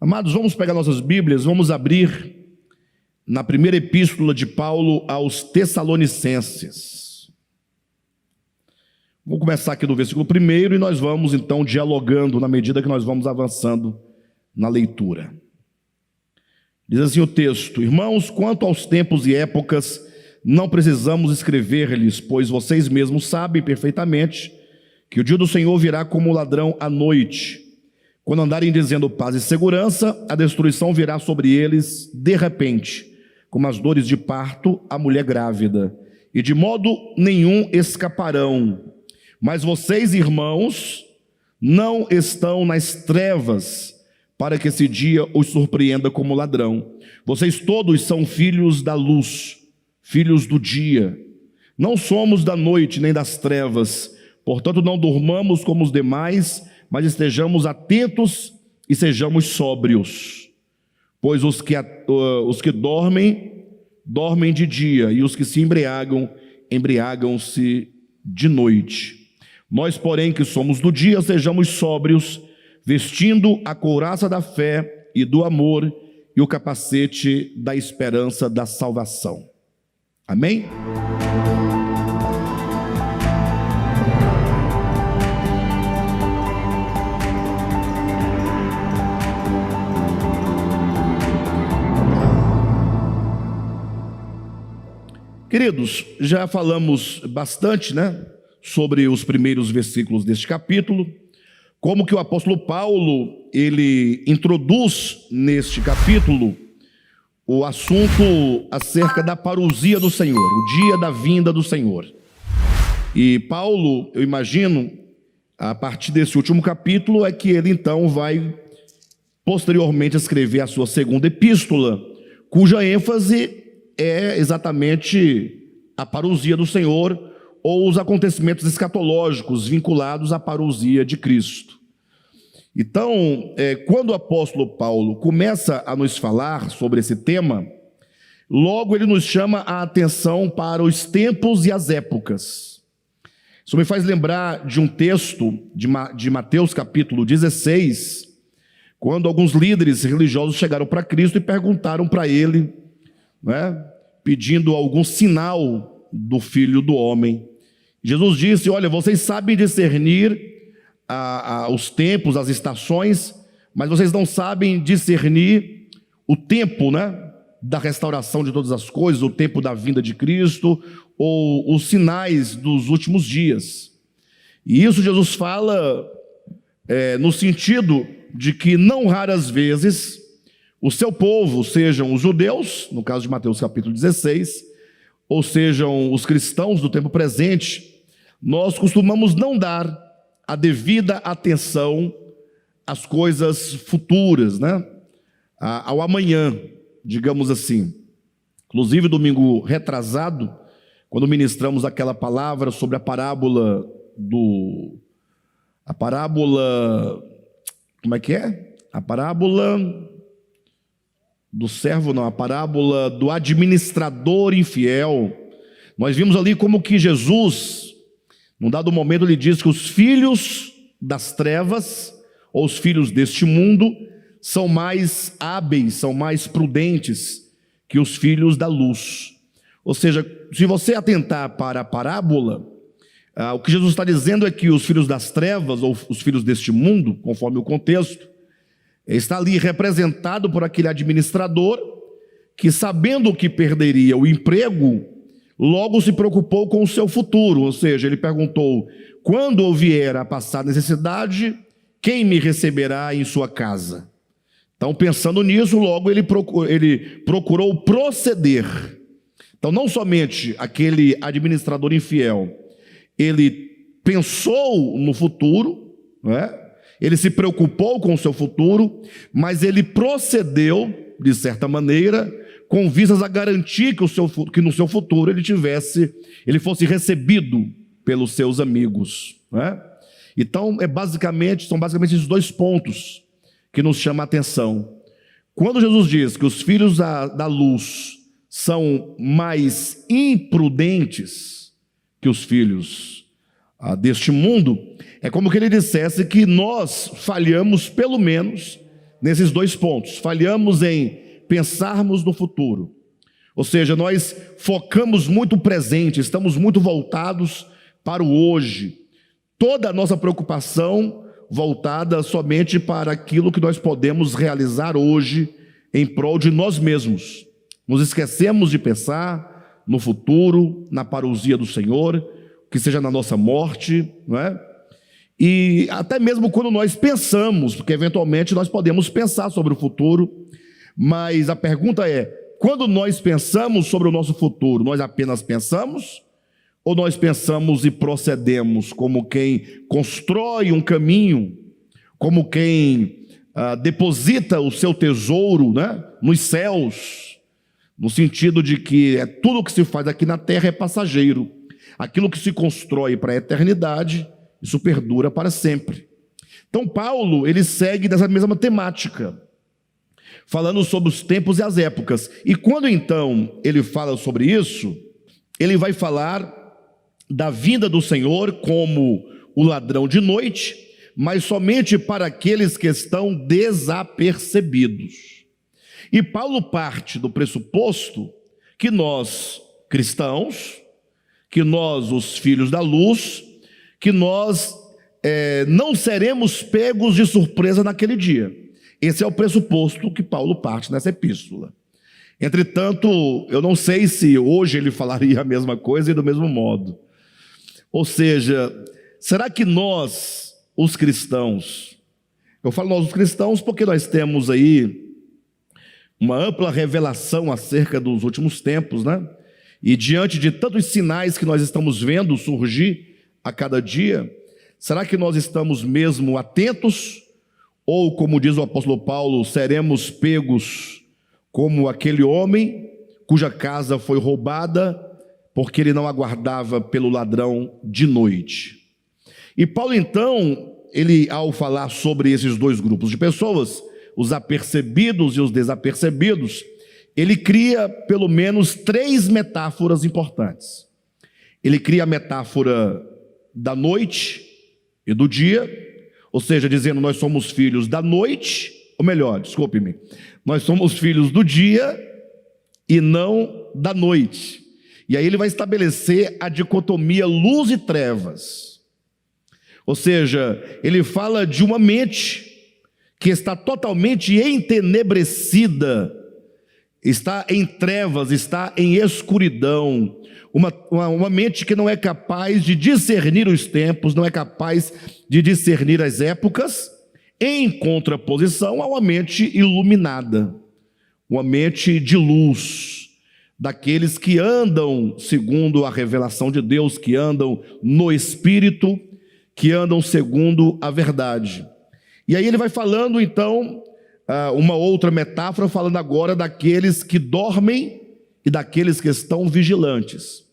Amados, vamos pegar nossas Bíblias, vamos abrir na primeira epístola de Paulo aos Tessalonicenses. Vamos começar aqui do versículo 1 e nós vamos então dialogando na medida que nós vamos avançando na leitura. Diz assim o texto: Irmãos, quanto aos tempos e épocas, não precisamos escrever-lhes, pois vocês mesmos sabem perfeitamente que o dia do Senhor virá como ladrão à noite. Quando andarem dizendo paz e segurança, a destruição virá sobre eles de repente, como as dores de parto à mulher grávida, e de modo nenhum escaparão. Mas vocês, irmãos, não estão nas trevas, para que esse dia os surpreenda como ladrão. Vocês todos são filhos da luz, filhos do dia. Não somos da noite nem das trevas, portanto não durmamos como os demais, mas estejamos atentos e sejamos sóbrios. Pois os que dormem, dormem de dia, e os que se embriagam, embriagam-se de noite. Nós, porém, que somos do dia, sejamos sóbrios, vestindo a couraça da fé e do amor e o capacete da esperança da salvação. Amém? Queridos, já falamos bastante, sobre os primeiros versículos deste capítulo, como que o apóstolo Paulo, ele introduz neste capítulo o assunto acerca da parousia do Senhor, o dia da vinda do Senhor. E Paulo, eu imagino, a partir desse último capítulo, é que ele então vai posteriormente escrever a sua segunda epístola, cuja ênfase é exatamente a parousia do Senhor ou os acontecimentos escatológicos vinculados à parousia de Cristo. Então, quando o apóstolo Paulo começa a nos falar sobre esse tema, logo ele nos chama a atenção para os tempos e as épocas. Isso me faz lembrar de um texto de Mateus capítulo 16, quando alguns líderes religiosos chegaram para Cristo e perguntaram para ele, pedindo algum sinal do Filho do Homem. Jesus disse: olha, vocês sabem discernir os tempos, as estações, mas vocês não sabem discernir o tempo, da restauração de todas as coisas, o tempo da vinda de Cristo, ou os sinais dos últimos dias. E isso Jesus fala no sentido de que não raras vezes o seu povo, sejam os judeus, no caso de Mateus capítulo 16, ou sejam os cristãos do tempo presente, nós costumamos não dar a devida atenção às coisas futuras, ao amanhã, digamos assim. Inclusive, domingo retrasado, quando ministramos aquela palavra sobre a parábola como é que é? A parábola do servo, não, a parábola do administrador infiel. Nós vimos ali como que Jesus, num dado momento, ele diz que os filhos das trevas, ou os filhos deste mundo, são mais hábeis, são mais prudentes que os filhos da luz. Ou seja, se você atentar para a parábola, o que Jesus está dizendo é que os filhos das trevas, ou os filhos deste mundo, conforme o contexto, está ali representado por aquele administrador que, sabendo que perderia o emprego, logo se preocupou com o seu futuro. Ou seja, ele perguntou: quando eu vier a passar necessidade, quem me receberá em sua casa? Então, pensando nisso, logo ele procurou proceder. Então, não somente aquele administrador infiel, ele pensou no futuro, ele se preocupou com o seu futuro, mas ele procedeu, de certa maneira, com vistas a garantir que no seu futuro ele fosse recebido pelos seus amigos. Então, são basicamente esses dois pontos que nos chamam a atenção. Quando Jesus diz que os filhos da luz são mais imprudentes que os filhos deste mundo, é como que ele dissesse que nós falhamos pelo menos nesses dois pontos. Falhamos em pensarmos no futuro. Ou seja, nós focamos muito o presente, estamos muito voltados para o hoje. Toda a nossa preocupação voltada somente para aquilo que nós podemos realizar hoje em prol de nós mesmos. Nos esquecemos de pensar no futuro, na parousia do Senhor, que seja na nossa morte, não é? E até mesmo quando nós pensamos, porque eventualmente nós podemos pensar sobre o futuro, mas a pergunta é, quando nós pensamos sobre o nosso futuro, nós apenas pensamos? Ou nós pensamos e procedemos como quem constrói um caminho, como quem deposita o seu tesouro, né, nos céus, no sentido de que tudo o que se faz aqui na terra é passageiro. Aquilo que se constrói para a eternidade, isso perdura para sempre. Então Paulo, ele segue nessa mesma temática, falando sobre os tempos e as épocas. E quando então ele fala sobre isso, ele vai falar da vinda do Senhor como o ladrão de noite, mas somente para aqueles que estão desapercebidos. E Paulo parte do pressuposto que nós, cristãos, que nós, os filhos da luz, que nós não seremos pegos de surpresa naquele dia. Esse é o pressuposto que Paulo parte nessa epístola. Entretanto, eu não sei se hoje ele falaria a mesma coisa e do mesmo modo. Ou seja, será que nós, os cristãos, eu falo nós os cristãos porque nós temos aí uma ampla revelação acerca dos últimos tempos, né? E diante de tantos sinais que nós estamos vendo surgir a cada dia, será que nós estamos mesmo atentos? Ou, como diz o apóstolo Paulo, seremos pegos como aquele homem cuja casa foi roubada porque ele não aguardava pelo ladrão de noite? E Paulo então, ele ao falar sobre esses dois grupos de pessoas, os apercebidos e os desapercebidos, ele cria pelo menos três metáforas importantes. Ele cria a metáfora da noite e do dia, ou seja, dizendo nós somos filhos da noite, ou melhor, desculpe-me, nós somos filhos do dia e não da noite. E aí ele vai estabelecer a dicotomia luz e trevas. Ou seja, ele fala de uma mente que está totalmente entenebrecida, está em trevas, está em escuridão, uma mente que não é capaz de discernir os tempos, não é capaz de discernir as épocas, em contraposição a uma mente iluminada, uma mente de luz, daqueles que andam segundo a revelação de Deus, que andam no Espírito, que andam segundo a verdade. E aí ele vai falando então uma outra metáfora, falando agora daqueles que dormem e daqueles que estão vigilantes.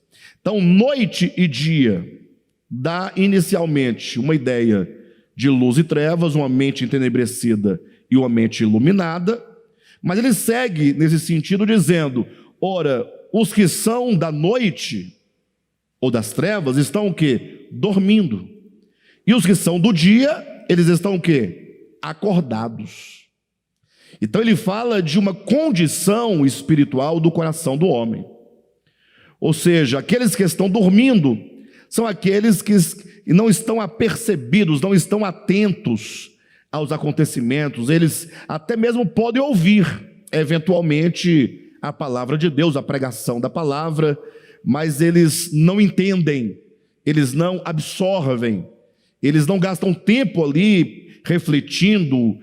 Então, noite e dia dá inicialmente uma ideia de luz e trevas, uma mente entenebrecida e uma mente iluminada, mas ele segue nesse sentido dizendo, ora, os que são da noite ou das trevas estão o quê? Dormindo. E os que são do dia, eles estão o quê? Acordados. Então ele fala de uma condição espiritual do coração do homem. Ou seja, aqueles que estão dormindo são aqueles que não estão apercebidos, não estão atentos aos acontecimentos. Eles até mesmo podem ouvir, eventualmente, a palavra de Deus, a pregação da palavra, mas eles não entendem, eles não absorvem, eles não gastam tempo ali refletindo,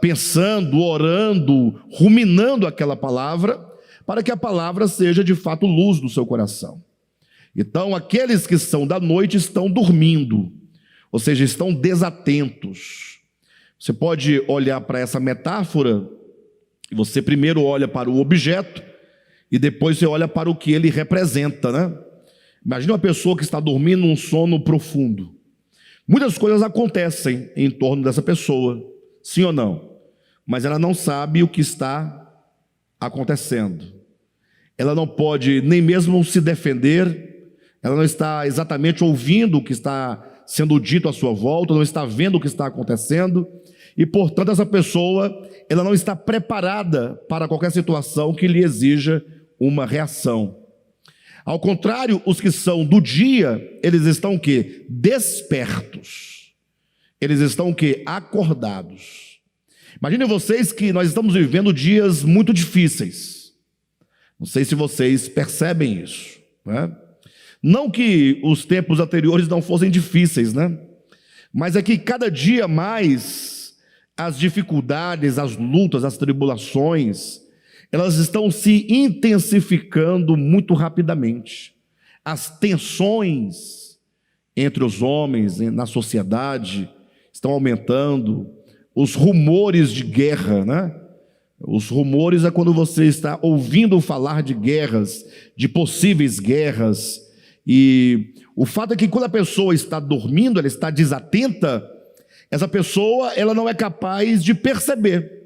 pensando, orando, ruminando aquela palavra, para que a palavra seja de fato luz no seu coração. Então, aqueles que são da noite estão dormindo, ou seja, estão desatentos. Você pode olhar para essa metáfora, e você primeiro olha para o objeto, e depois você olha para o que ele representa, né? Imagina uma pessoa que está dormindo num sono profundo. Muitas coisas acontecem em torno dessa pessoa, sim ou não? Mas ela não sabe o que está acontecendo. Ela não pode nem mesmo se defender, ela não está exatamente ouvindo o que está sendo dito à sua volta, não está vendo o que está acontecendo, e, portanto, essa pessoa ela não está preparada para qualquer situação que lhe exija uma reação. Ao contrário, os que são do dia, eles estão o quê? Despertos. Eles estão o quê? Acordados. Imaginem vocês que nós estamos vivendo dias muito difíceis. Não sei se vocês percebem isso, né? Não que os tempos anteriores não fossem difíceis, né? Mas é que cada dia mais as dificuldades, as lutas, as tribulações, elas estão se intensificando muito rapidamente. As tensões entre os homens, na sociedade, estão aumentando. Os rumores de guerra, né? Os rumores é quando você está ouvindo falar de guerras, de possíveis guerras. E o fato é que quando a pessoa está dormindo, ela está desatenta, essa pessoa ela não é capaz de perceber.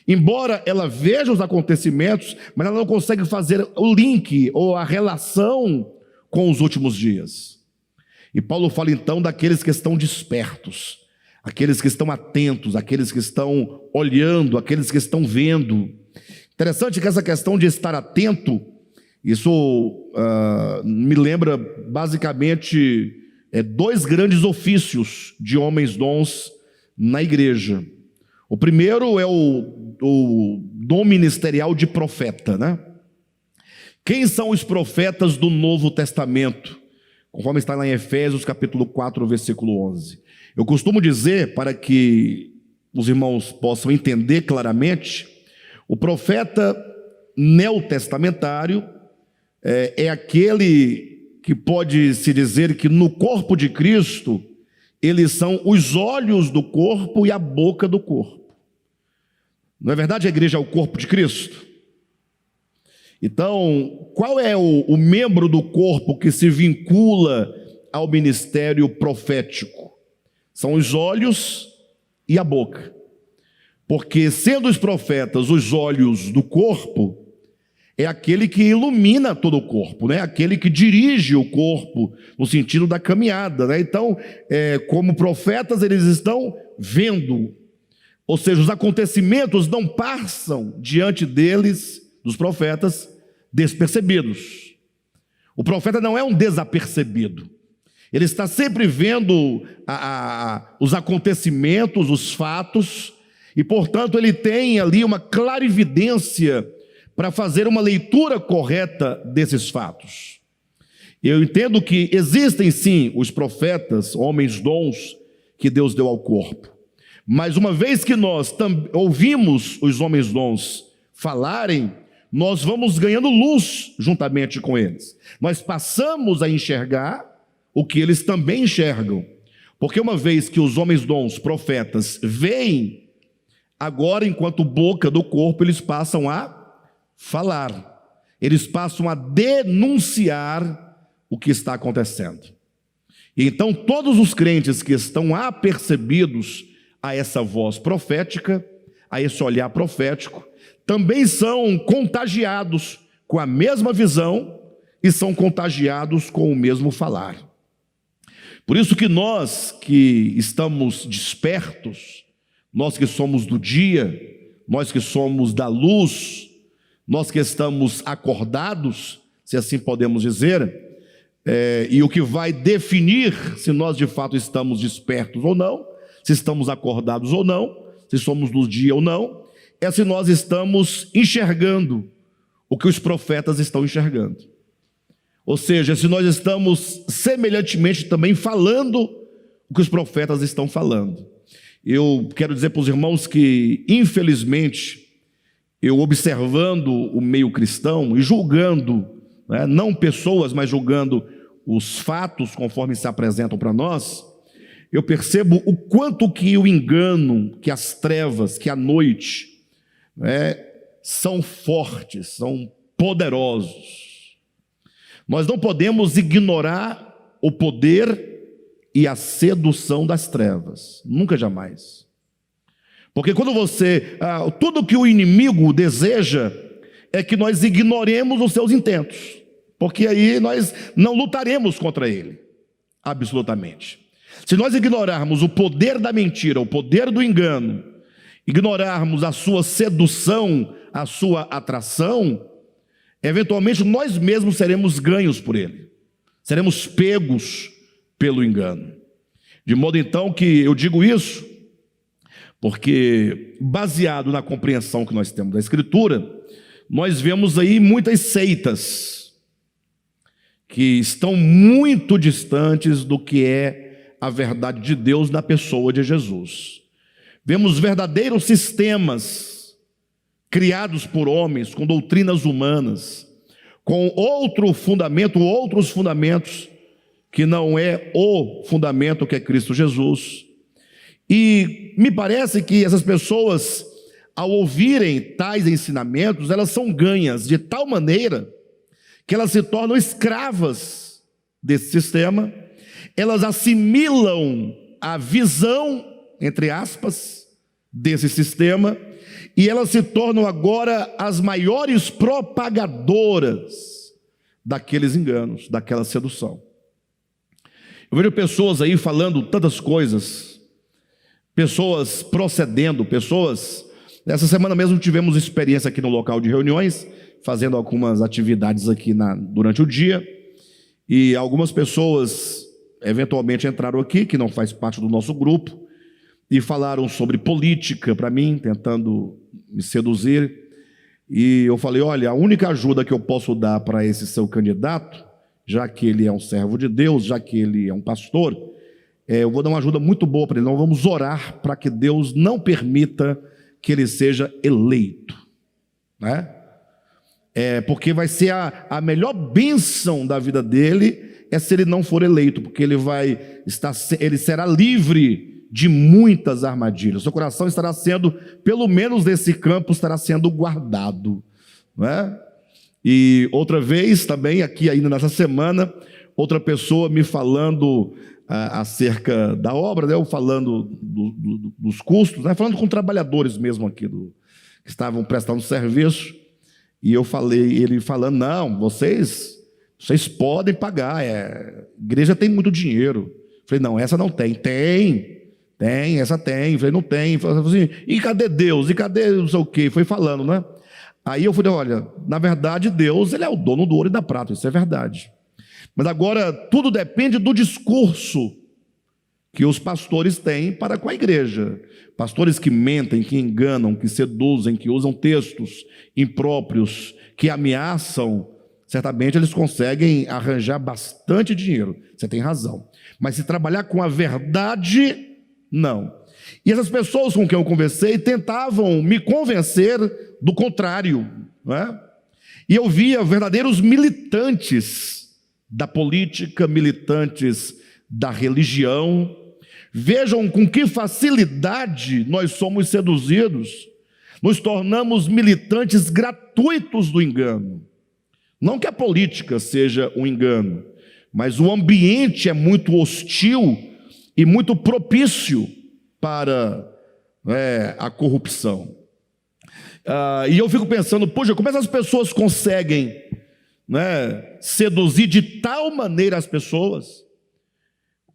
Embora ela veja os acontecimentos, mas ela não consegue fazer o link ou a relação com os últimos dias. E Paulo fala então daqueles que estão despertos, aqueles que estão atentos, aqueles que estão olhando, aqueles que estão vendo. Interessante que essa questão de estar atento, isso me lembra basicamente dois grandes ofícios de homens dons na igreja. O primeiro é o dom ministerial de profeta, né? Quem são os profetas do Novo Testamento? Conforme está lá em Efésios capítulo 4, versículo 11. Eu costumo dizer, para que os irmãos possam entender claramente, o profeta neotestamentário é aquele que pode se dizer que no corpo de Cristo, eles são os olhos do corpo e a boca do corpo. Não é verdade? A igreja é o corpo de Cristo. Então, qual é o membro do corpo que se vincula ao ministério profético? São os olhos e a boca. Porque, sendo os profetas os olhos do corpo, é aquele que ilumina todo o corpo, né? Aquele que dirige o corpo no sentido da caminhada, né? Então, como profetas, eles estão vendo. Ou seja, os acontecimentos não passam diante deles, dos profetas, despercebidos. O profeta não é um desapercebido. Ele está sempre vendo os acontecimentos, os fatos, e, portanto, ele tem ali uma clarividência para fazer uma leitura correta desses fatos. Eu entendo que existem sim os profetas, homens dons, que Deus deu ao corpo. Mas uma vez que nós ouvimos os homens dons falarem, nós vamos ganhando luz juntamente com eles. Nós passamos a enxergar o que eles também enxergam. Porque uma vez que os homens dons, profetas, veem, agora, enquanto boca do corpo, eles passam a falar. Eles passam a denunciar o que está acontecendo. E então todos os crentes que estão apercebidos a essa voz profética, a esse olhar profético, também são contagiados com a mesma visão e são contagiados com o mesmo falar. Por isso que nós que estamos despertos, nós que somos do dia, nós que somos da luz, nós que estamos acordados, se assim podemos dizer, e o que vai definir se nós de fato estamos despertos ou não, se estamos acordados ou não, se somos do dia ou não, é se nós estamos enxergando o que os profetas estão enxergando. Ou seja, se nós estamos semelhantemente também falando o que os profetas estão falando. Eu quero dizer para os irmãos que, infelizmente, eu observando o meio cristão e julgando, né, não pessoas, mas julgando os fatos conforme se apresentam para nós, eu percebo o quanto que o engano, que as trevas, que a noite, são fortes, são poderosos. Nós não podemos ignorar o poder e a sedução das trevas, nunca, jamais. Porque quando tudo que o inimigo deseja é que nós ignoremos os seus intentos, porque aí nós não lutaremos contra ele, absolutamente. Se nós ignorarmos o poder da mentira, o poder do engano, ignorarmos a sua sedução, a sua atração, eventualmente nós mesmos seremos ganhos por ele, seremos pegos pelo engano. De modo então que eu digo isso, porque baseado na compreensão que nós temos da Escritura, nós vemos aí muitas seitas que estão muito distantes do que é a verdade de Deus na pessoa de Jesus. Vemos verdadeiros sistemas criados por homens, com doutrinas humanas, com outros fundamentos que não é o fundamento que é Cristo Jesus. E me parece que essas pessoas, ao ouvirem tais ensinamentos, elas são ganhas de tal maneira que elas se tornam escravas desse sistema, elas assimilam a visão, entre aspas, desse sistema, e elas se tornam agora as maiores propagadoras daqueles enganos, daquela sedução. Eu vejo pessoas aí falando tantas coisas, pessoas procedendo, pessoas... Essa semana mesmo tivemos experiência aqui no local de reuniões, fazendo algumas atividades aqui durante o dia, e algumas pessoas eventualmente entraram aqui, que não faz parte do nosso grupo, e falaram sobre política para mim, tentando me seduzir, e eu falei, olha, a única ajuda que eu posso dar para esse seu candidato, já que ele é um servo de Deus, já que ele é um pastor, eu vou dar uma ajuda muito boa para ele. Nós vamos orar para que Deus não permita que ele seja eleito, né? Porque vai ser a melhor bênção da vida dele se ele não for eleito, porque ele será livre de muitas armadilhas. Seu coração estará sendo, pelo menos nesse campo, estará sendo guardado, não é? E outra vez também, aqui ainda nessa semana, outra pessoa me falando acerca da obra, né? Eu falando dos custos, né? Falando com trabalhadores mesmo aqui, que estavam prestando serviço, e eu falei, ele falando, não, vocês podem pagar, a igreja tem muito dinheiro. Eu falei, não, essa não tem. Tem, essa tem. Eu falei, não tem. Eu falei assim, e cadê Deus? E cadê não sei o quê? Foi falando, né? Aí eu falei, olha, na verdade Deus, ele é o dono do ouro e da prata, isso é verdade. Mas agora tudo depende do discurso que os pastores têm para com a igreja. Pastores que mentem, que enganam, que seduzem, que usam textos impróprios, que ameaçam, certamente eles conseguem arranjar bastante dinheiro. Você tem razão. Mas se trabalhar com a verdade, não. E essas pessoas com quem eu conversei tentavam me convencer do contrário, não é? E eu via verdadeiros militantes da política, militantes da religião. Vejam com que facilidade nós somos seduzidos, nos tornamos militantes gratuitos do engano. Não que a política seja um engano, mas o ambiente é muito hostil e muito propício para a corrupção. E eu fico pensando, poxa, como essas pessoas conseguem seduzir de tal maneira as pessoas?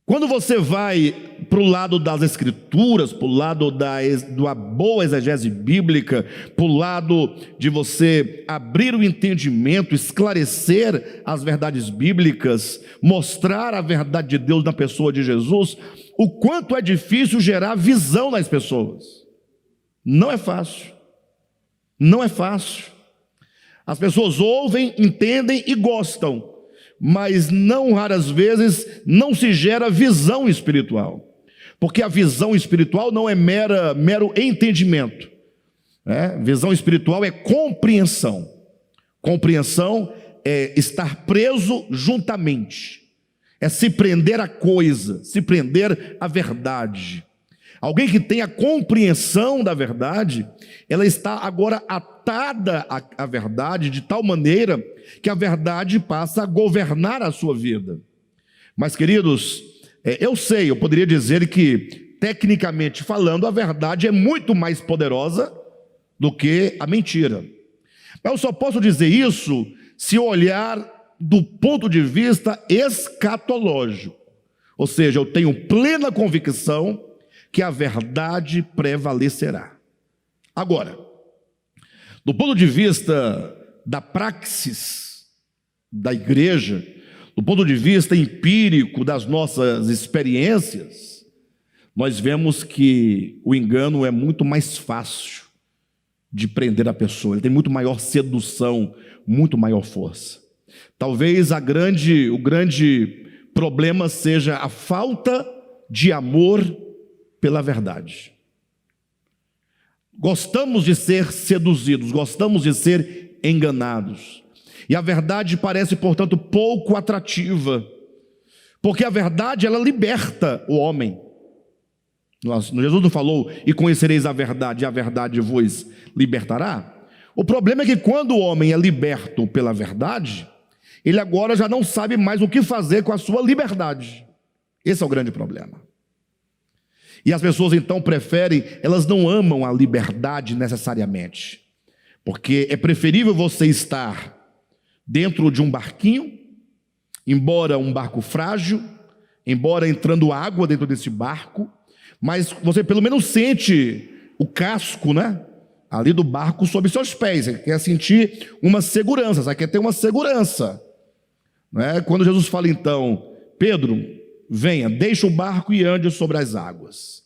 Quando você vai para o lado das Escrituras, para o lado da boa exegese bíblica, para o lado de você abrir o entendimento, esclarecer as verdades bíblicas, mostrar a verdade de Deus na pessoa de Jesus, o quanto é difícil gerar visão nas pessoas. Não é fácil. Não é fácil. As pessoas ouvem, entendem e gostam, mas não raras vezes não se gera visão espiritual, porque a visão espiritual não é mero entendimento, Visão espiritual é compreensão. Compreensão é estar preso juntamente, é se prender à coisa, se prender à verdade. Alguém que tem a compreensão da verdade, ela está agora atada à verdade de tal maneira que a verdade passa a governar a sua vida. Mas, queridos, eu poderia dizer que, tecnicamente falando, a verdade é muito mais poderosa do que a mentira. Mas eu só posso dizer isso se olhar do ponto de vista escatológico. Ou seja, eu tenho plena convicção que a verdade prevalecerá. Agora, do ponto de vista da praxis da igreja, do ponto de vista empírico das nossas experiências, nós vemos que o engano é muito mais fácil de prender a pessoa, ele tem muito maior sedução, muito maior força. Talvez o grande problema seja a falta de amor pela verdade. Gostamos de ser seduzidos, gostamos de ser enganados. E a verdade parece, portanto, pouco atrativa, porque a verdade, ela liberta o homem. Jesus não falou, e conhecereis a verdade, e a verdade vos libertará? O problema é que quando o homem é liberto pela verdade, ele agora já não sabe mais o que fazer com a sua liberdade. Esse é o grande problema. E as pessoas então preferem, elas não amam a liberdade necessariamente, porque é preferível você estar dentro de um barquinho, embora um barco frágil, embora entrando água dentro desse barco, mas você pelo menos sente o casco, né, ali do barco sob seus pés. Você quer sentir uma segurança, você quer ter uma segurança, né? Quando Jesus fala então, Pedro, venha, deixa o barco e ande sobre as águas.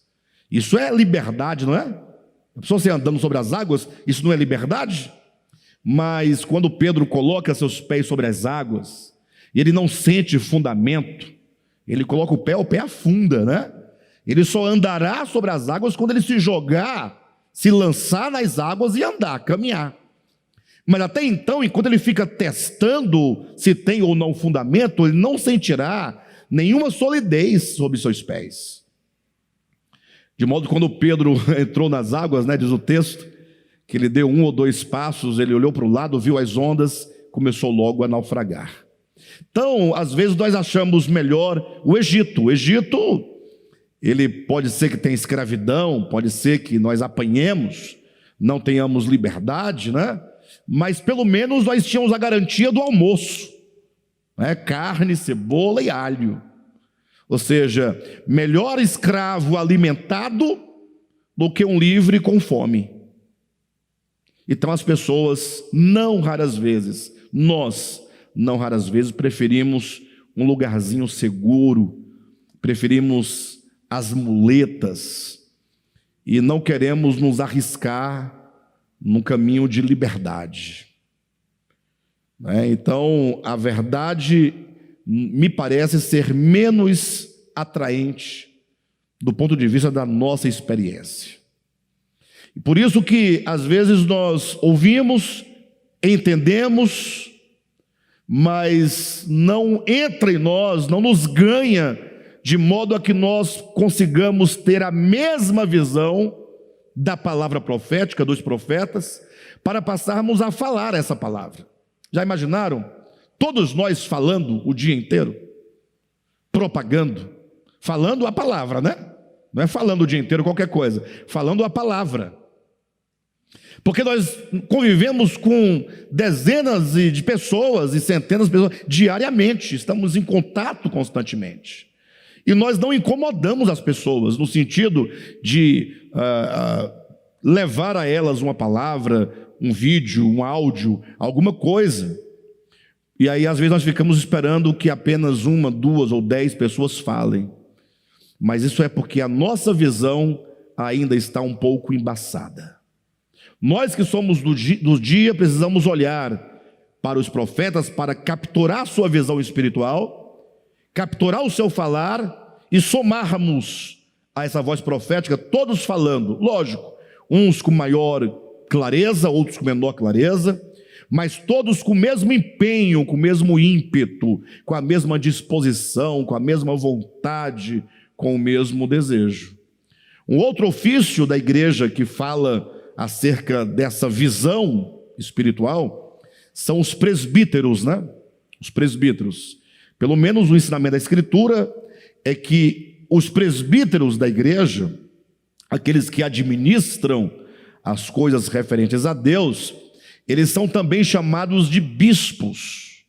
Isso é liberdade, não é? A pessoa você andando sobre as águas, isso não é liberdade? Mas quando Pedro coloca seus pés sobre as águas, e ele não sente fundamento, ele coloca o pé afunda, né? Ele só andará sobre as águas quando ele se jogar, se lançar nas águas e andar, caminhar. Mas até então, enquanto ele fica testando se tem ou não fundamento, ele não sentirá nenhuma solidez sob seus pés. De modo que quando Pedro entrou nas águas, né, diz o texto, que ele deu 1 ou 2 passos, ele olhou para o lado, viu as ondas, começou logo a naufragar. Então, às vezes nós achamos melhor o Egito. O Egito, ele pode ser que tenha escravidão, pode ser que nós apanhemos, não tenhamos liberdade, né? Mas pelo menos nós tínhamos a garantia do almoço, né? Carne, cebola e alho. Ou seja, melhor escravo alimentado do que um livre com fome. Então as pessoas, não raras vezes, nós, não raras vezes, preferimos um lugarzinho seguro, preferimos as muletas e não queremos nos arriscar num caminho de liberdade. Então, a verdade me parece ser menos atraente do ponto de vista da nossa experiência. E por isso que, às vezes, nós ouvimos, entendemos, mas não entra em nós, não nos ganha, de modo a que nós consigamos ter a mesma visão da palavra profética, dos profetas, para passarmos a falar essa palavra. Já imaginaram? Todos nós falando o dia inteiro, propagando, falando a palavra, né? Não é falando o dia inteiro qualquer coisa, falando a palavra. Porque nós convivemos com dezenas de pessoas e centenas de pessoas diariamente, estamos em contato constantemente. E nós não incomodamos as pessoas no sentido de levar a elas uma palavra, um vídeo, um áudio, alguma coisa. E aí às vezes nós ficamos esperando que apenas 1, 2 ou 10 pessoas falem. Mas isso é porque a nossa visão ainda está um pouco embaçada. Nós que somos do dia precisamos olhar para os profetas para capturar sua visão espiritual, capturar o seu falar e somarmos a essa voz profética, todos falando, lógico, uns com maior clareza, outros com menor clareza, mas todos com o mesmo empenho, com o mesmo ímpeto, com a mesma disposição, com a mesma vontade, com o mesmo desejo. Um outro ofício da igreja que fala acerca dessa visão espiritual são os presbíteros, né? Os presbíteros. Pelo menos o ensinamento da Escritura é que os presbíteros da igreja, aqueles que administram as coisas referentes a Deus, eles são também chamados de bispos.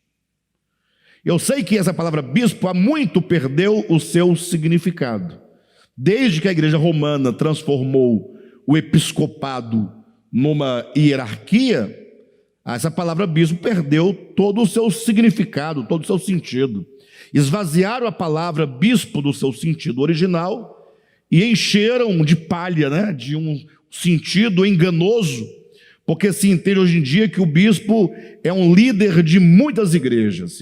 Eu sei que essa palavra bispo há muito perdeu o seu significado. Desde que a igreja romana transformou o episcopado numa hierarquia, essa palavra bispo perdeu todo o seu significado, todo o seu sentido. Esvaziaram a palavra bispo do seu sentido original e encheram de palha, né, de um sentido enganoso, porque se entende hoje em dia que o bispo é um líder de muitas igrejas.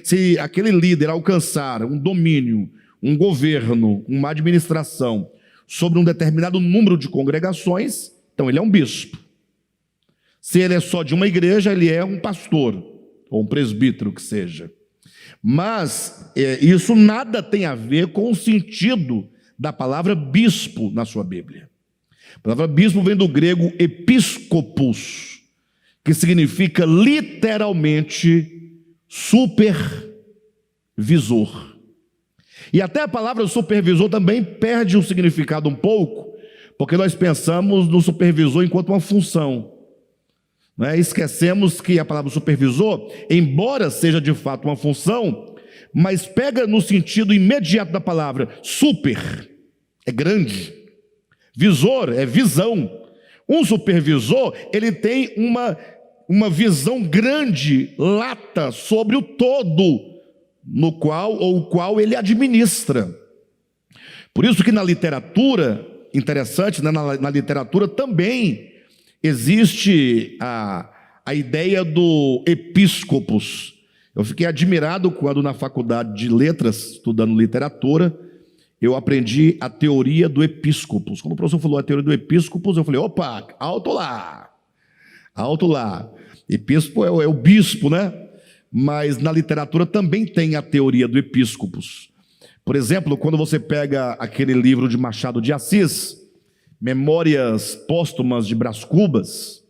Se aquele líder alcançar um domínio, um governo, uma administração sobre um determinado número de congregações, então ele é um bispo. Se ele é só de uma igreja, ele é um pastor, ou um presbítero que seja. Mas isso nada tem a ver com o sentido da palavra bispo na sua Bíblia. A palavra bispo vem do grego episcopos, que significa literalmente supervisor. E até a palavra supervisor também perde o significado um pouco, porque nós pensamos no supervisor enquanto uma função. Esquecemos que a palavra supervisor, embora seja de fato uma função, mas pega no sentido imediato da palavra. Super é grande, visor é visão. Um supervisor, ele tem uma visão grande, lata, sobre o todo no qual ou o qual ele administra. Por isso que na literatura, interessante, né? Na literatura também existe a ideia do episcopos. Eu fiquei admirado quando na faculdade de letras, estudando literatura, eu aprendi a teoria do episcopos. Quando o professor falou a teoria do episcopos, eu falei, opa, alto lá. Episcopo é o bispo, né? Mas na literatura também tem a teoria do episcopos. Por exemplo, quando você pega aquele livro de Machado de Assis, Memórias Póstumas de Brás Cubas,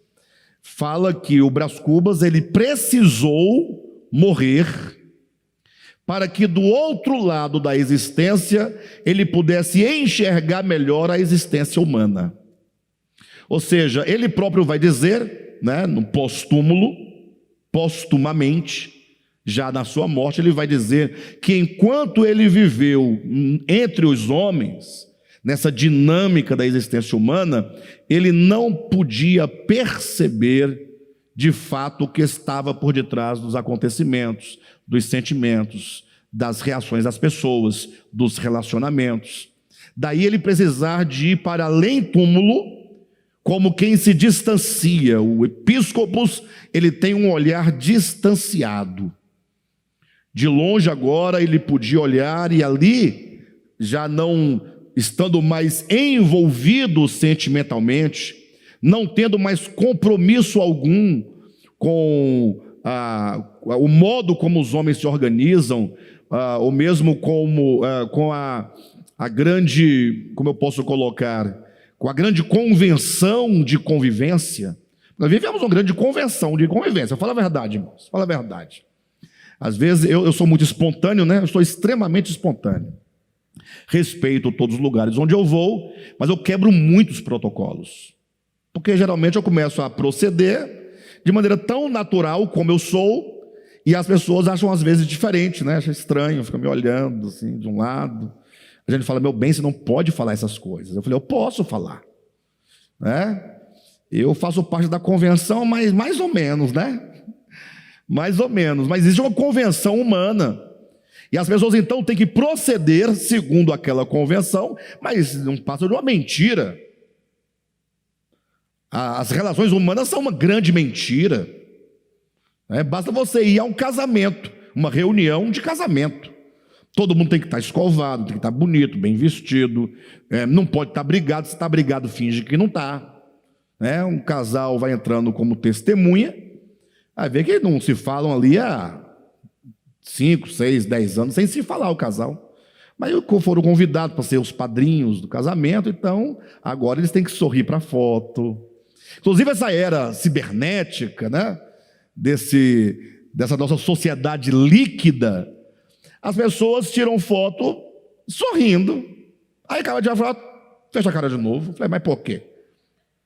fala que o Brás Cubas ele precisou morrer para que do outro lado da existência ele pudesse enxergar melhor a existência humana. Ou seja, ele próprio vai dizer, né, no postumamente, já na sua morte, ele vai dizer que enquanto ele viveu entre os homens, nessa dinâmica da existência humana, ele não podia perceber de fato o que estava por detrás dos acontecimentos, dos sentimentos, das reações das pessoas, dos relacionamentos. Daí ele precisar de ir para além túmulo, como quem se distancia. O episcopos, ele tem um olhar distanciado. De longe agora ele podia olhar e ali, já não estando mais envolvido sentimentalmente, não tendo mais compromisso algum com o modo como os homens se organizam, ou mesmo com a grande, como eu posso colocar, com a grande convenção de convivência. Nós vivemos uma grande convenção de convivência. Fala a verdade, irmãos, fala a verdade. Às vezes eu sou muito espontâneo, né? Eu sou extremamente espontâneo. Respeito todos os lugares onde eu vou, mas eu quebro muitos protocolos. Porque geralmente eu começo a proceder de maneira tão natural como eu sou, e as pessoas acham às vezes diferente, né? Acham estranho, ficam me olhando assim de um lado. A gente fala, meu bem, você não pode falar essas coisas. Eu falei, eu posso falar, né? Eu faço parte da convenção, mas mais ou menos, né? Mais ou menos, mas existe uma convenção humana. E as pessoas então têm que proceder segundo aquela convenção, mas não passa de uma mentira. As relações humanas são uma grande mentira. Basta você ir a um casamento, uma reunião de casamento. Todo mundo tem que estar escovado, tem que estar bonito, bem vestido, não pode estar brigado. Se está brigado, finge que não está. Um casal vai entrando como testemunha, aí vê que não se falam ali há 5, 6, 10 anos, sem se falar o casal. Mas foram convidados para ser os padrinhos do casamento, então agora eles têm que sorrir para a foto. Inclusive essa era cibernética, né? Dessa nossa sociedade líquida, as pessoas tiram foto sorrindo, aí acaba de falar, fecha a cara de novo. Falei, mas por quê?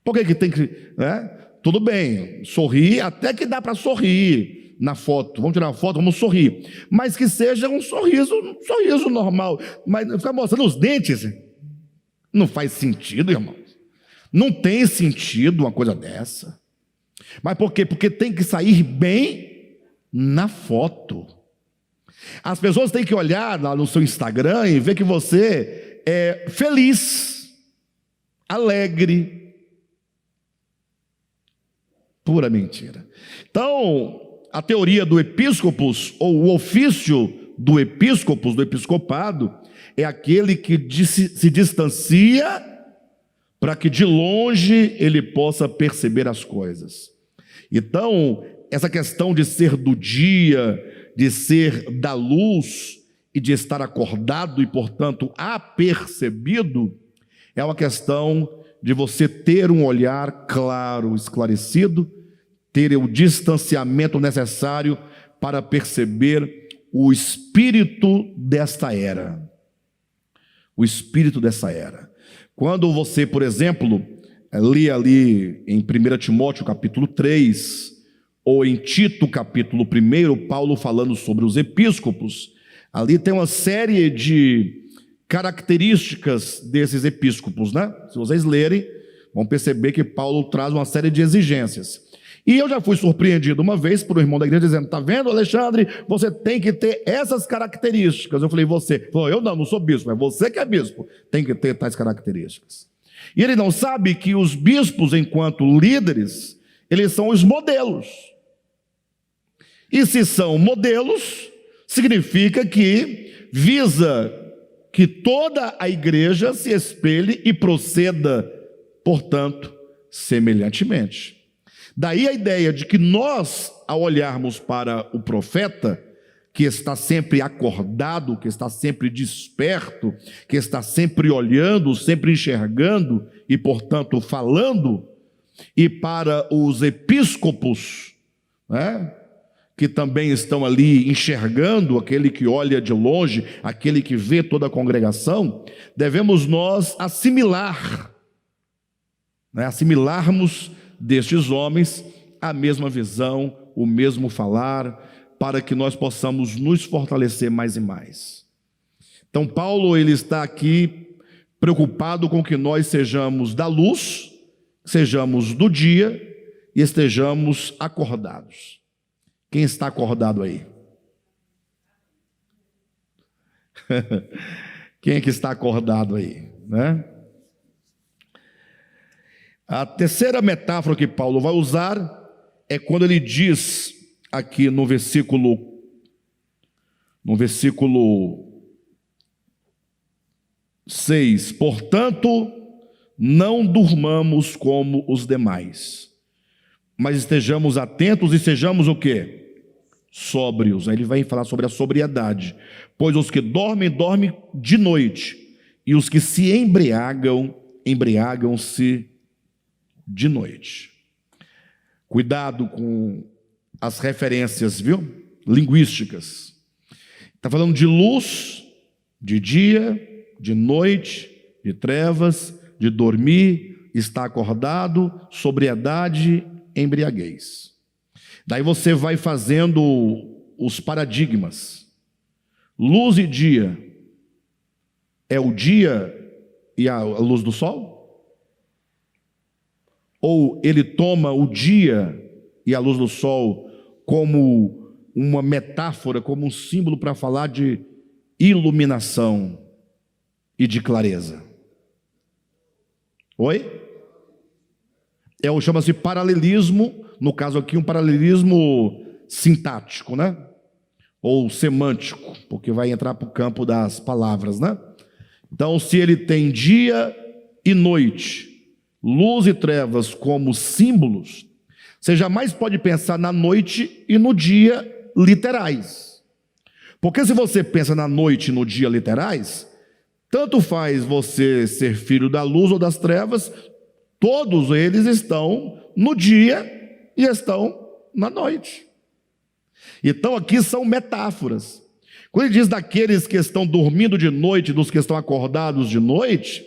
Por que tem que... Tudo bem, sorrir, até que dá para sorrir, na foto, vamos tirar uma foto, vamos sorrir, mas que seja um sorriso normal, mas ficar mostrando os dentes, não faz sentido, irmãos, não tem sentido uma coisa dessa. Mas por quê? Porque tem que sair bem na foto. As pessoas têm que olhar lá no seu Instagram e ver que você é feliz, alegre. Pura mentira. Então, a teoria do episcopos, ou o ofício do episcopos, do episcopado, é aquele que se distancia para que de longe ele possa perceber as coisas. Então, essa questão de ser do dia, de ser da luz e de estar acordado e, portanto, apercebido, é uma questão de você ter um olhar claro, esclarecido, ter o distanciamento necessário para perceber o espírito desta era. O espírito dessa era. Quando você, por exemplo, lê ali em 1 Timóteo capítulo 3, ou em Tito capítulo 1, Paulo falando sobre os episcopos, ali tem uma série de características desses episcopos, né? Se vocês lerem, vão perceber que Paulo traz uma série de exigências. E eu já fui surpreendido uma vez por um irmão da igreja dizendo: tá vendo, Alexandre, você tem que ter essas características. Eu falei: você? Ele falou: eu não sou bispo, é você que é bispo, tem que ter tais características. E ele não sabe que os bispos, enquanto líderes, eles são os modelos. E se são modelos, significa que visa que toda a igreja se espelhe e proceda, portanto, semelhantemente. Daí a ideia de que nós, ao olharmos para o profeta, que está sempre acordado, que está sempre desperto, que está sempre olhando, sempre enxergando e, portanto, falando, e para os episcopos, né, que também estão ali enxergando, aquele que olha de longe, aquele que vê toda a congregação, devemos nós assimilarmos destes homens a mesma visão, o mesmo falar, para que nós possamos nos fortalecer mais e mais. Então Paulo, ele está aqui preocupado com que nós sejamos da luz, sejamos do dia e estejamos acordados. Quem está acordado aí? Quem é que está acordado aí, né? A terceira metáfora que Paulo vai usar é quando ele diz aqui no versículo 6, portanto, não durmamos como os demais, mas estejamos atentos e sejamos o quê? Sóbrios. Aí ele vai falar sobre a sobriedade. Pois os que dormem, dormem de noite, e os que se embriagam, embriagam-se de noite. Cuidado com as referências, viu? Linguísticas. Está falando de luz, de dia, de noite, de trevas, de dormir, estar acordado, sobriedade, embriaguez. Daí você vai fazendo os paradigmas. Luz e dia é o dia e a luz do sol? Ou ele toma o dia e a luz do sol como uma metáfora, como um símbolo para falar de iluminação e de clareza? Oi? Chama-se paralelismo, no caso aqui um paralelismo sintático, né? Ou semântico, porque vai entrar para o campo das palavras, né? Então, se ele tem dia e noite, luz e trevas como símbolos, você jamais pode pensar na noite e no dia literais. Porque se você pensa na noite e no dia literais, tanto faz você ser filho da luz ou das trevas, todos eles estão no dia e estão na noite. Então aqui são metáforas. Quando ele diz daqueles que estão dormindo de noite, dos que estão acordados de noite,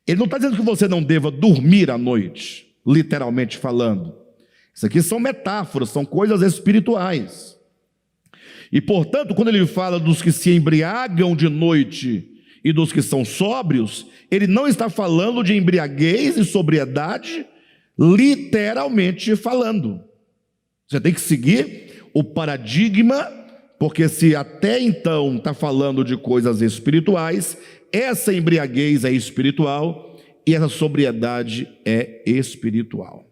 ele não está dizendo que você não deva dormir à noite, literalmente falando. Isso aqui são metáforas, são coisas espirituais. E, portanto, quando ele fala dos que se embriagam de noite e dos que são sóbrios, ele não está falando de embriaguez e sobriedade, literalmente falando. Você tem que seguir o paradigma, porque se até então está falando de coisas espirituais, essa embriaguez é espiritual e essa sobriedade é espiritual.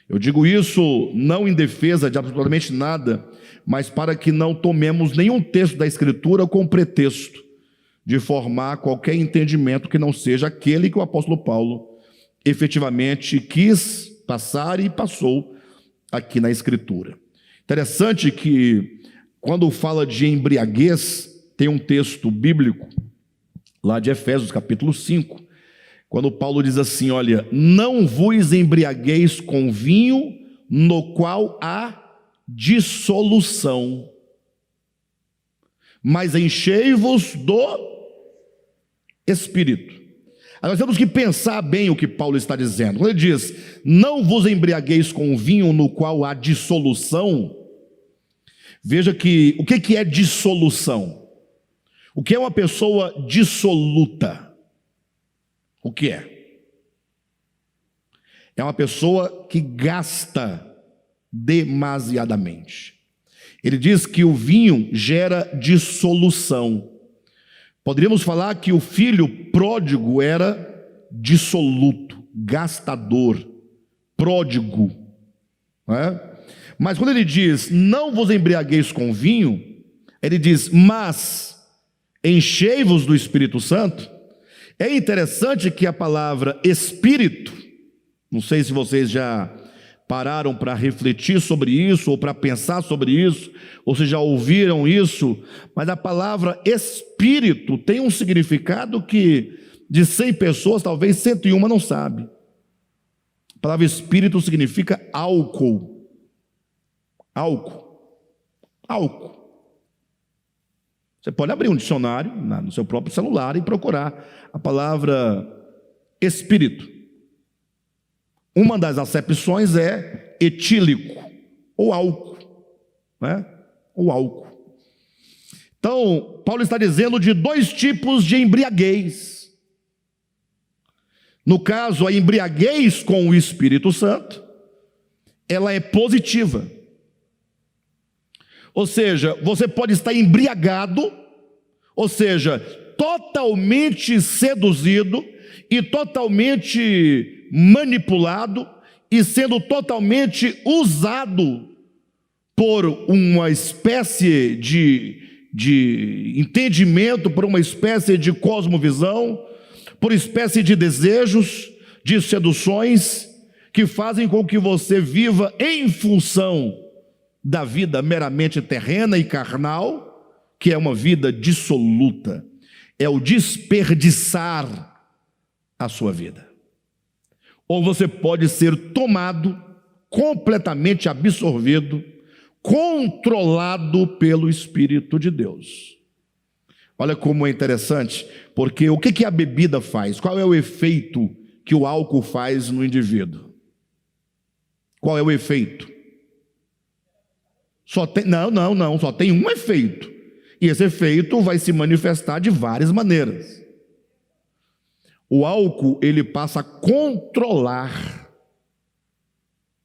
Eu digo isso não em defesa de absolutamente nada, mas para que não tomemos nenhum texto da Escritura com pretexto de formar qualquer entendimento que não seja aquele que o apóstolo Paulo efetivamente quis passar e passou aqui na Escritura. Interessante que quando fala de embriaguez, tem um texto bíblico lá de Efésios capítulo 5, quando Paulo diz assim, olha, não vos embriagueis com vinho no qual há dissolução, mas enchei-vos do Espírito. Aí nós temos que pensar bem o que Paulo está dizendo. Quando ele diz, não vos embriagueis com vinho no qual há dissolução, veja que, o que é dissolução? O que é uma pessoa dissoluta? O que é? É uma pessoa que gasta demasiadamente. Ele diz que o vinho gera dissolução. Poderíamos falar que o filho pródigo era dissoluto, gastador, pródigo, não é? Mas quando ele diz, não vos embriagueis com vinho, ele diz, mas enchei-vos do Espírito Santo. É interessante que a palavra Espírito, não sei se vocês já pararam para refletir sobre isso, ou para pensar sobre isso, ou se já ouviram isso, mas a palavra Espírito tem um significado que de 100 pessoas, talvez 101 não sabe. A palavra Espírito significa álcool. Álcool. Você pode abrir um dicionário no seu próprio celular e procurar a palavra Espírito. Uma das acepções é etílico, ou álcool, né? O álcool. Então, Paulo está dizendo de dois tipos de embriaguez. No caso, a embriaguez com o Espírito Santo, ela é positiva. Ou seja, você pode estar embriagado, ou seja, totalmente seduzido e totalmente manipulado e sendo totalmente usado por uma espécie de entendimento, por uma espécie de cosmovisão, por espécie de desejos, de seduções que fazem com que você viva em função da vida meramente terrena e carnal, que é uma vida dissoluta, é o desperdiçar a sua vida. Ou você pode ser tomado, completamente absorvido, controlado pelo Espírito de Deus. Olha como é interessante, porque o que a bebida faz? Qual é o efeito que o álcool faz no indivíduo? Qual é o efeito? Só tem um efeito. E esse efeito vai se manifestar de várias maneiras. O álcool, ele passa a controlar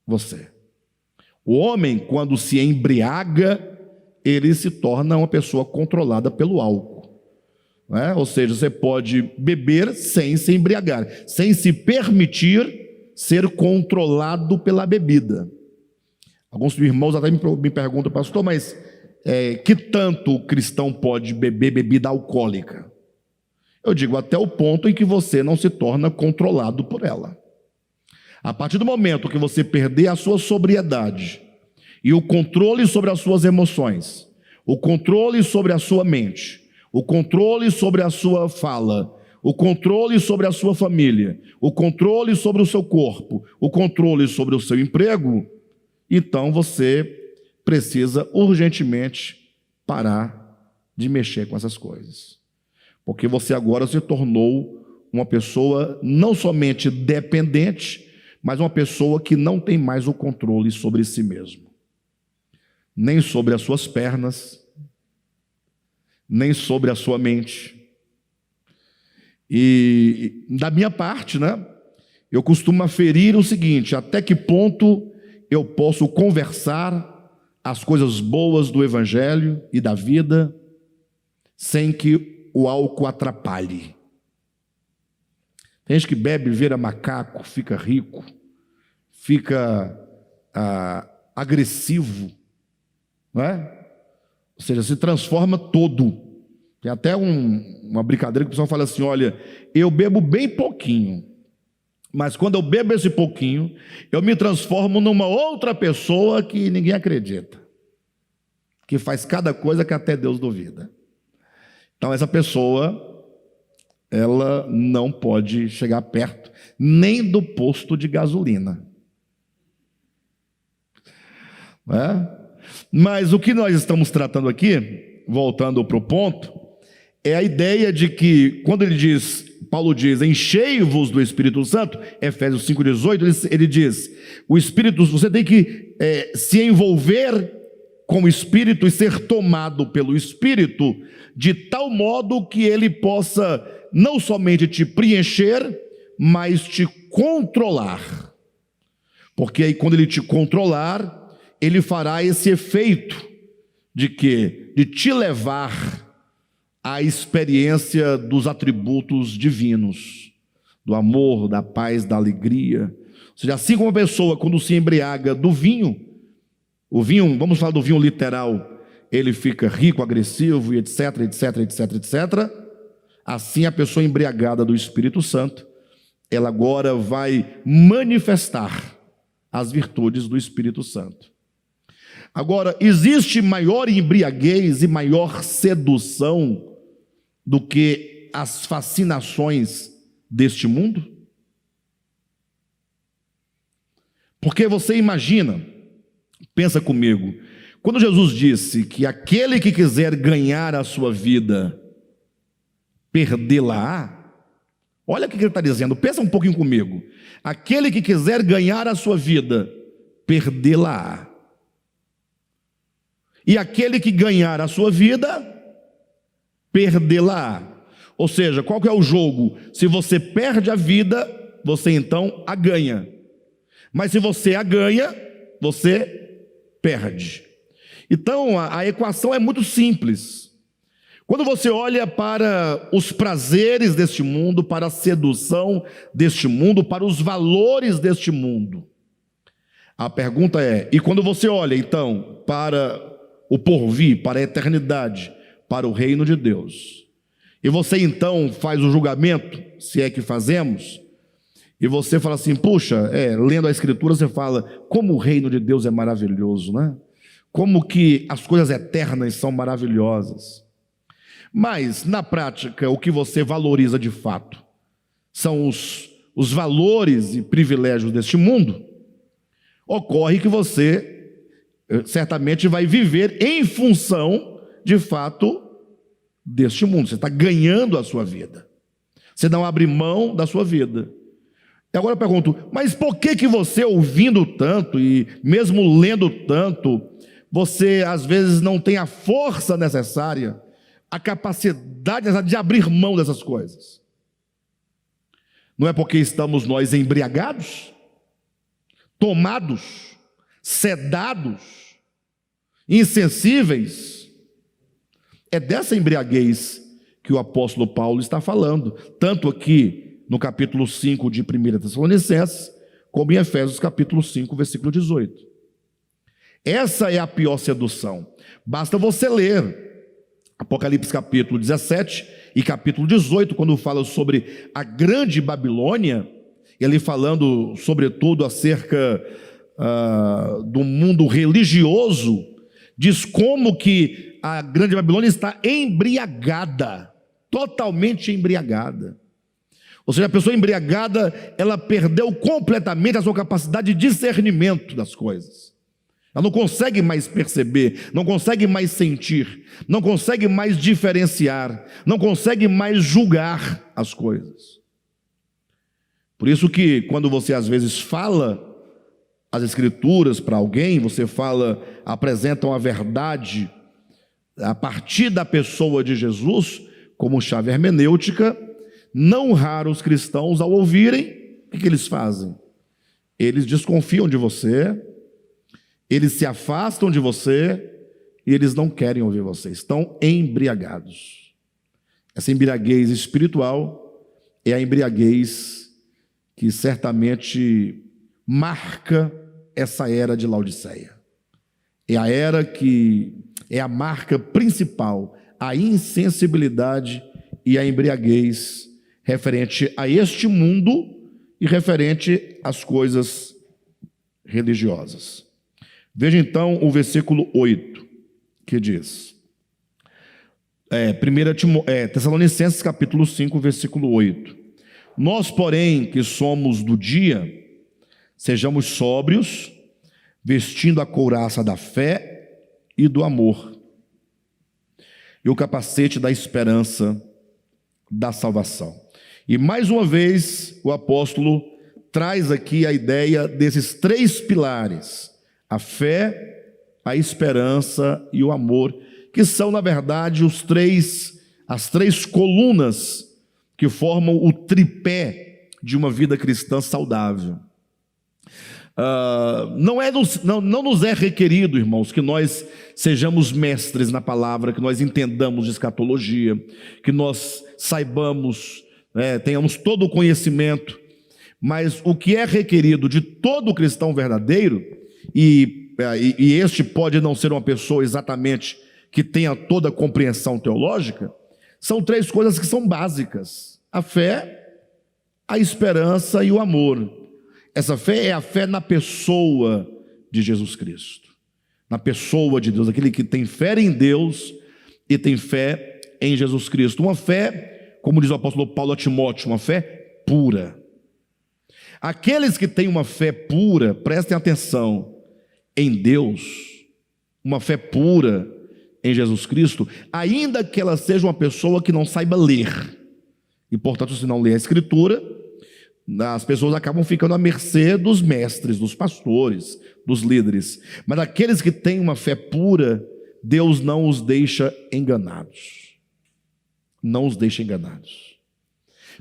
você. O homem, quando se embriaga, ele se torna uma pessoa controlada pelo álcool, né? Ou seja, você pode beber sem se embriagar, sem se permitir ser controlado pela bebida. Alguns irmãos até me perguntam, pastor, mas que tanto o cristão pode beber bebida alcoólica? Eu digo, até o ponto em que você não se torna controlado por ela. A partir do momento que você perder a sua sobriedade e o controle sobre as suas emoções, o controle sobre a sua mente, o controle sobre a sua fala, o controle sobre a sua família, o controle sobre o seu corpo, o controle sobre o seu emprego, então você precisa urgentemente parar de mexer com essas coisas. Porque você agora se tornou uma pessoa não somente dependente, mas uma pessoa que não tem mais o controle sobre si mesmo, nem sobre as suas pernas, nem sobre a sua mente. E da minha parte, né, eu costumo aferir o seguinte: até que ponto eu posso conversar as coisas boas do Evangelho e da vida sem que o álcool atrapalhe. Tem gente que bebe, vira macaco, fica rico, fica agressivo, não é? Ou seja, se transforma todo. Tem até uma brincadeira que o pessoal fala assim: olha, eu bebo bem pouquinho, mas quando eu bebo esse pouquinho, eu me transformo numa outra pessoa que ninguém acredita, que faz cada coisa que até Deus duvida. Então essa pessoa, ela não pode chegar perto nem do posto de gasolina, não é? Mas o que nós estamos tratando aqui, voltando para o ponto, é a ideia de que, quando Paulo diz, enchei-vos do Espírito Santo, Efésios 5,18, ele diz, o Espírito, você tem que se envolver com o Espírito e ser tomado pelo Espírito, de tal modo que ele possa não somente te preencher, mas te controlar. Porque aí, quando ele te controlar, ele fará esse efeito de quê? De te levar à experiência dos atributos divinos, do amor, da paz, da alegria. Ou seja, assim como a pessoa, quando se embriaga do vinho, o vinho, vamos falar do vinho literal, ele fica rico, agressivo, e etc, etc, etc, etc. Assim a pessoa embriagada do Espírito Santo, ela agora vai manifestar as virtudes do Espírito Santo. Agora, existe maior embriaguez e maior sedução do que as fascinações deste mundo? Porque você imagina, pensa comigo, quando Jesus disse que aquele que quiser ganhar a sua vida, perdê-la-á, olha o que ele está dizendo, pensa um pouquinho comigo, aquele que quiser ganhar a sua vida, perdê-la-á. E aquele que ganhar a sua vida, perdê-la. Ou seja, qual que é o jogo? Se você perde a vida, você então a ganha. Mas se você a ganha, você perde. Então a equação é muito simples. Quando você olha para os prazeres deste mundo, para a sedução deste mundo, para os valores deste mundo, a pergunta é, e quando você olha então para o porvir, para a eternidade, para o reino de Deus, e você então faz o julgamento, se é que fazemos, e você fala assim, puxa, lendo a Escritura você fala, como o reino de Deus é maravilhoso, né? Como que as coisas eternas são maravilhosas. Mas, na prática, o que você valoriza de fato são os valores e privilégios deste mundo. Ocorre que você certamente vai viver em função, de fato, deste mundo. Você está ganhando a sua vida. Você não abre mão da sua vida. E agora eu pergunto, mas por que você, ouvindo tanto e mesmo lendo tanto, você às vezes não tem a força necessária, a capacidade de abrir mão dessas coisas? Não é porque estamos nós embriagados, tomados, sedados, insensíveis? É dessa embriaguez que o apóstolo Paulo está falando, tanto aqui no capítulo 5 de 1 Tessalonicenses, como em Efésios capítulo 5, versículo 18. Essa é a pior sedução. Basta você ler Apocalipse capítulo 17 e capítulo 18, quando fala sobre a grande Babilônia, ele falando sobretudo acerca do mundo religioso, diz como que a grande Babilônia está embriagada, totalmente embriagada. Ou seja, a pessoa embriagada, ela perdeu completamente a sua capacidade de discernimento das coisas. Ela não consegue mais perceber, não consegue mais sentir, não consegue mais diferenciar, não consegue mais julgar as coisas. Por isso que quando você às vezes fala as escrituras para alguém, você apresenta uma verdade a partir da pessoa de Jesus, como chave hermenêutica, não raro os cristãos, ao ouvirem, o que eles fazem? Eles desconfiam de você, eles se afastam de você e eles não querem ouvir você, estão embriagados. Essa embriaguez espiritual é a embriaguez que certamente marca essa era de Laodiceia. É a era que é a marca principal, a insensibilidade e a embriaguez referente a este mundo e referente às coisas religiosas. Veja então o versículo 8, que diz, Tessalonicenses capítulo 5, versículo 8. Nós, porém, que somos do dia, sejamos sóbrios, vestindo a couraça da fé e do amor, e o capacete da esperança da salvação. E mais uma vez o apóstolo traz aqui a ideia desses três pilares: a fé, a esperança e o amor, que são, na verdade, as três colunas que formam o tripé de uma vida cristã saudável. Não nos é requerido, irmãos, que nós sejamos mestres na palavra, que nós entendamos de escatologia, que nós saibamos, tenhamos todo o conhecimento, mas o que é requerido de todo cristão verdadeiro, e este pode não ser uma pessoa exatamente que tenha toda a compreensão teológica, são três coisas que são básicas: a fé, a esperança e o amor. Essa fé é a fé na pessoa de Jesus Cristo, na pessoa de Deus, aquele que tem fé em Deus e tem fé em Jesus Cristo. Uma fé, como diz o apóstolo Paulo a Timóteo, uma fé pura. Aqueles que têm uma fé pura, prestem atenção, em Deus, uma fé pura em Jesus Cristo, ainda que ela seja uma pessoa que não saiba ler, e portanto, se não lê a Escritura, as pessoas acabam ficando à mercê dos mestres, dos pastores, dos líderes. Mas aqueles que têm uma fé pura, Deus não os deixa enganados. Não os deixa enganados.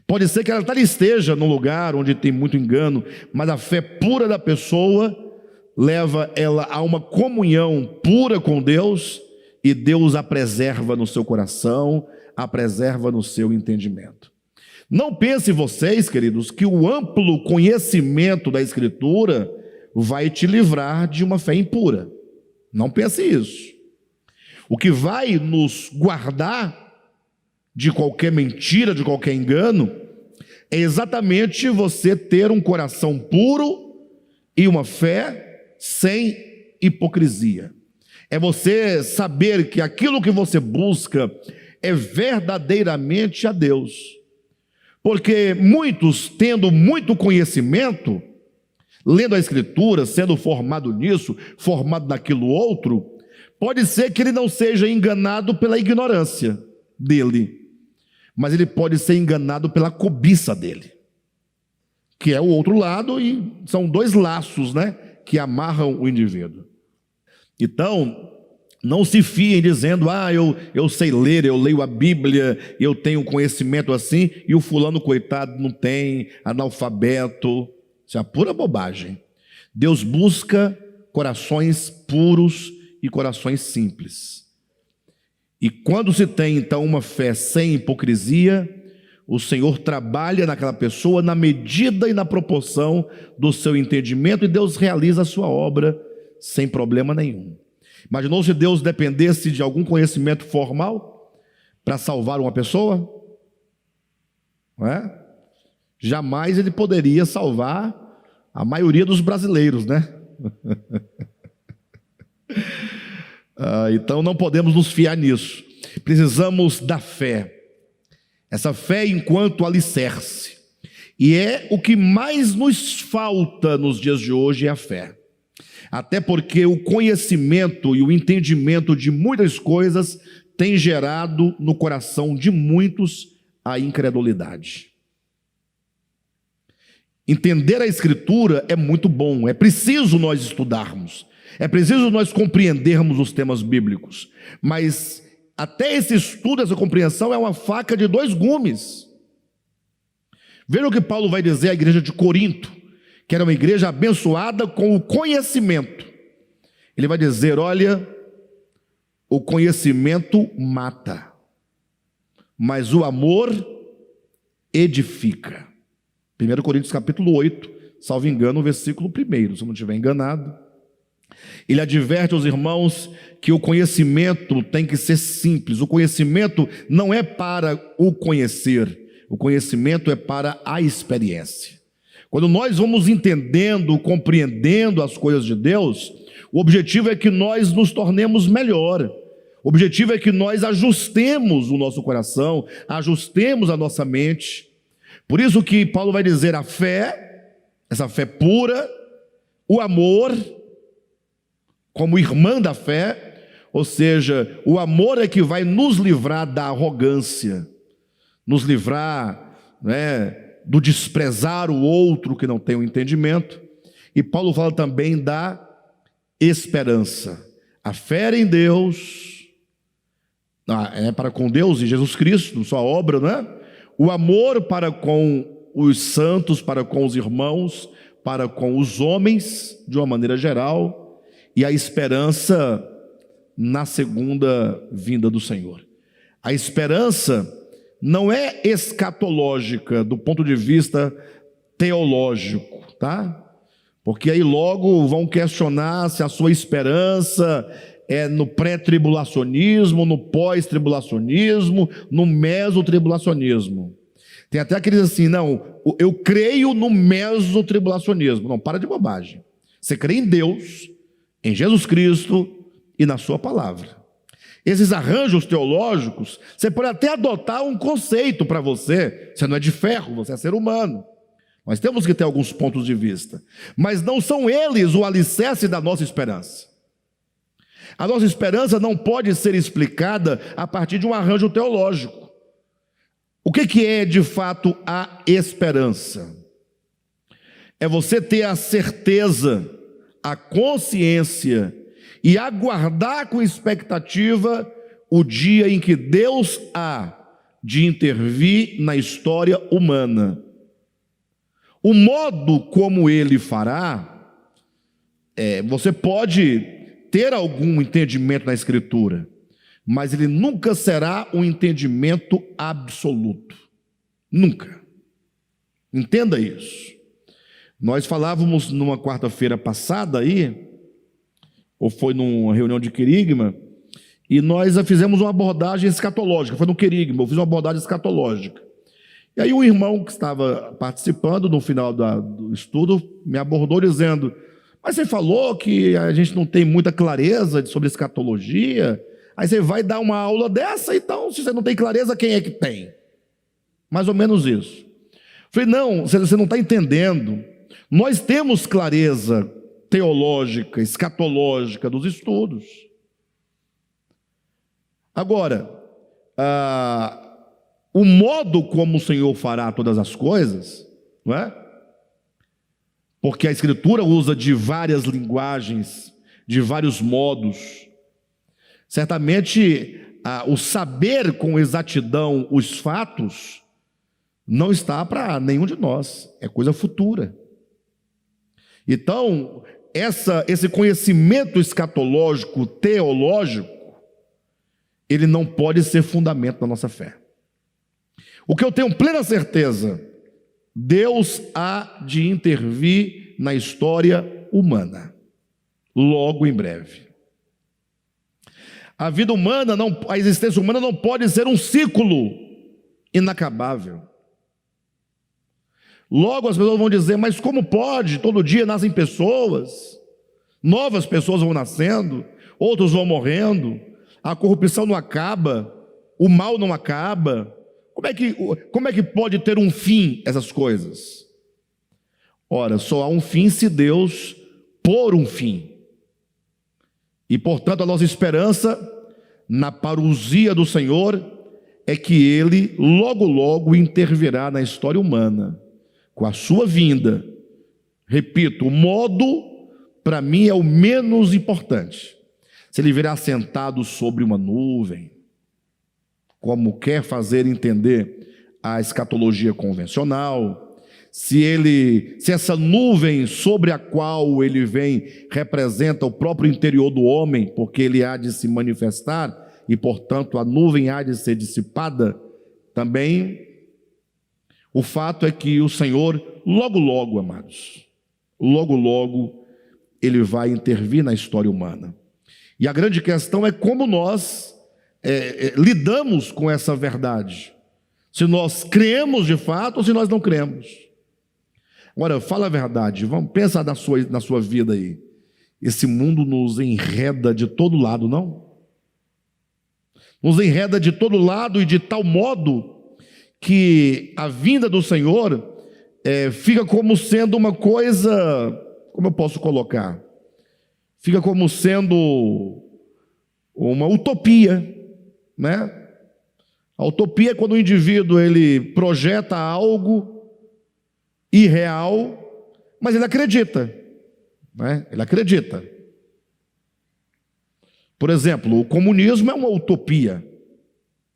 Pode ser que ela até esteja num lugar onde tem muito engano, mas a fé pura da pessoa leva ela a uma comunhão pura com Deus, e Deus a preserva no seu coração, a preserva no seu entendimento. Não pensem vocês, queridos, que o amplo conhecimento da Escritura vai te livrar de uma fé impura. Não pense isso. O que vai nos guardar de qualquer mentira, de qualquer engano, é exatamente você ter um coração puro e uma fé sem hipocrisia. É você saber que aquilo que você busca é verdadeiramente a Deus. Porque muitos, tendo muito conhecimento, lendo a Escritura, sendo formado nisso, formado naquilo outro, pode ser que ele não seja enganado pela ignorância dele, mas ele pode ser enganado pela cobiça dele, que é o outro lado, e são dois laços, que amarram o indivíduo. Então, não se fiem dizendo, eu sei ler, eu leio a Bíblia, eu tenho conhecimento assim, e o fulano, coitado, não tem, analfabeto. Isso é pura bobagem. Deus busca corações puros e corações simples. E quando se tem, então, uma fé sem hipocrisia, o Senhor trabalha naquela pessoa na medida e na proporção do seu entendimento, e Deus realiza a sua obra sem problema nenhum. Imaginou se Deus dependesse de algum conhecimento formal para salvar uma pessoa? Não é? Jamais ele poderia salvar a maioria dos brasileiros, Então não podemos nos fiar nisso. Precisamos da fé. Essa fé enquanto alicerce. E é o que mais nos falta nos dias de hoje, é a fé. Até porque o conhecimento e o entendimento de muitas coisas tem gerado no coração de muitos a incredulidade. Entender a Escritura é muito bom, é preciso nós estudarmos, é preciso nós compreendermos os temas bíblicos, mas até esse estudo, essa compreensão é uma faca de dois gumes. Veja o que Paulo vai dizer à igreja de Corinto, que era uma igreja abençoada com o conhecimento. Ele vai dizer: olha, o conhecimento mata, mas o amor edifica. 1 Coríntios capítulo 8, salvo engano, o versículo 1, se eu não estiver enganado. Ele adverte aos irmãos que o conhecimento tem que ser simples. O conhecimento não é para o conhecer, o conhecimento é para a experiência. Quando nós vamos entendendo, compreendendo as coisas de Deus, o objetivo é que nós nos tornemos melhor. O objetivo é que nós ajustemos o nosso coração, ajustemos a nossa mente. Por isso que Paulo vai dizer: a fé, essa fé pura, o amor, como irmã da fé, ou seja, o amor é que vai nos livrar da arrogância, nos livrar, do desprezar o outro que não tem o entendimento. E Paulo fala também da esperança. A fé em Deus, é para com Deus e Jesus Cristo, sua obra, não é? O amor para com os santos, para com os irmãos, para com os homens, de uma maneira geral, e a esperança na segunda vinda do Senhor. A esperança não é escatológica do ponto de vista teológico, tá? Porque aí logo vão questionar se a sua esperança é no pré-tribulacionismo, no pós-tribulacionismo, no mesotribulacionismo. Tem até aqueles assim: não, eu creio no mesotribulacionismo. Não, para de bobagem. Você crê em Deus, em Jesus Cristo e na sua palavra. Esses arranjos teológicos, você pode até adotar um conceito para você. Você não é de ferro, você é ser humano. Nós temos que ter alguns pontos de vista, mas não são eles o alicerce da nossa esperança. A nossa esperança não pode ser explicada a partir de um arranjo teológico. O que é de fato a esperança? É você ter a certeza, a consciência e aguardar com expectativa o dia em que Deus há de intervir na história humana. O modo como Ele fará, você pode ter algum entendimento na Escritura, mas ele nunca será um entendimento absoluto. Nunca. Entenda isso. Nós falávamos numa quarta-feira passada aí, ou foi numa reunião de querigma, e nós fizemos uma abordagem escatológica. Foi no querigma, eu fiz uma abordagem escatológica. E aí um irmão que estava participando no final do estudo me abordou dizendo: mas você falou que a gente não tem muita clareza sobre escatologia, aí você vai dar uma aula dessa, então se você não tem clareza, quem é que tem? Mais ou menos isso. Falei: não, você não está entendendo. Nós temos clareza teológica, escatológica dos estudos. Agora, o modo como o Senhor fará todas as coisas, não é? Porque a Escritura usa de várias linguagens, de vários modos. Certamente, o saber com exatidão os fatos não está para nenhum de nós, é coisa futura. Então, esse conhecimento escatológico, teológico, ele não pode ser fundamento da nossa fé. O que eu tenho plena certeza: Deus há de intervir na história humana, logo em breve. A vida humana, a existência humana não pode ser um ciclo inacabável. Logo as pessoas vão dizer: mas como pode? Todo dia nascem pessoas, novas pessoas vão nascendo, outros vão morrendo, a corrupção não acaba, o mal não acaba. Como é que pode ter um fim essas coisas? Ora, só há um fim se Deus pôr um fim. E, portanto, a nossa esperança na parousia do Senhor é que Ele logo, logo intervirá na história humana. com a sua vinda. Repito, o modo, para mim, é o menos importante. Se ele virá sentado sobre uma nuvem, como quer fazer entender a escatologia convencional, se essa nuvem sobre a qual ele vem representa o próprio interior do homem, porque ele há de se manifestar e, portanto, a nuvem há de ser dissipada, também o fato é que o Senhor, logo, logo, amados, logo, logo, ele vai intervir na história humana. E a grande questão é como nós lidamos com essa verdade. Se nós cremos de fato ou se nós não cremos. Agora, fala a verdade, vamos pensar na sua vida aí. Esse mundo nos enreda de todo lado, não? Nos enreda de todo lado e de tal modo que a vinda do Senhor fica como sendo uma coisa, como eu posso colocar? Fica como sendo uma utopia, né? A utopia é quando o indivíduo ele projeta algo irreal, mas ele acredita, né? Ele acredita. Por exemplo, o comunismo é uma utopia,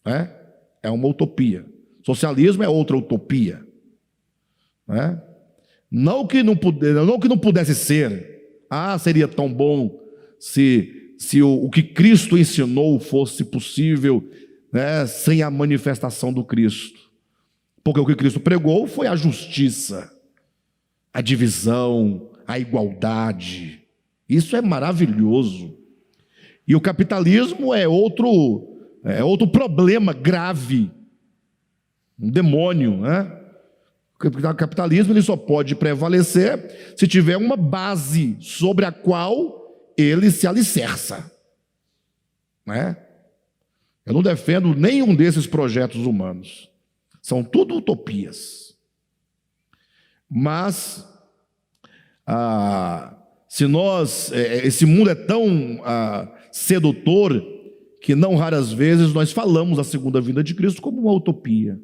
né? É uma utopia. Socialismo é outra utopia, né? Não que não pudesse ser. Seria tão bom se o que Cristo ensinou fosse possível, né, sem a manifestação do Cristo. Porque o que Cristo pregou foi a justiça, a divisão, a igualdade. Isso é maravilhoso. E o capitalismo é outro problema grave, um demônio, né? O capitalismo ele só pode prevalecer se tiver uma base sobre a qual ele se alicerça, né? Eu não defendo nenhum desses projetos humanos, são tudo utopias. Mas esse mundo é tão sedutor que não raras vezes nós falamos a segunda vinda de Cristo como uma utopia.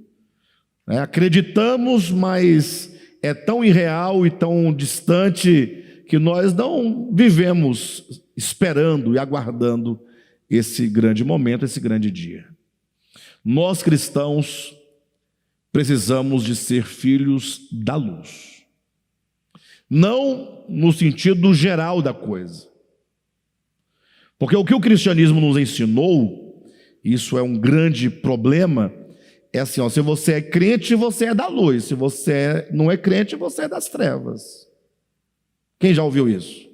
Acreditamos, mas é tão irreal e tão distante que nós não vivemos esperando e aguardando esse grande momento, esse grande dia. Nós cristãos precisamos de ser filhos da luz, não no sentido geral da coisa, porque o que o cristianismo nos ensinou, isso é um grande problema. É assim, se você é crente, você é da luz. Se você não é crente, você é das trevas. Quem já ouviu isso?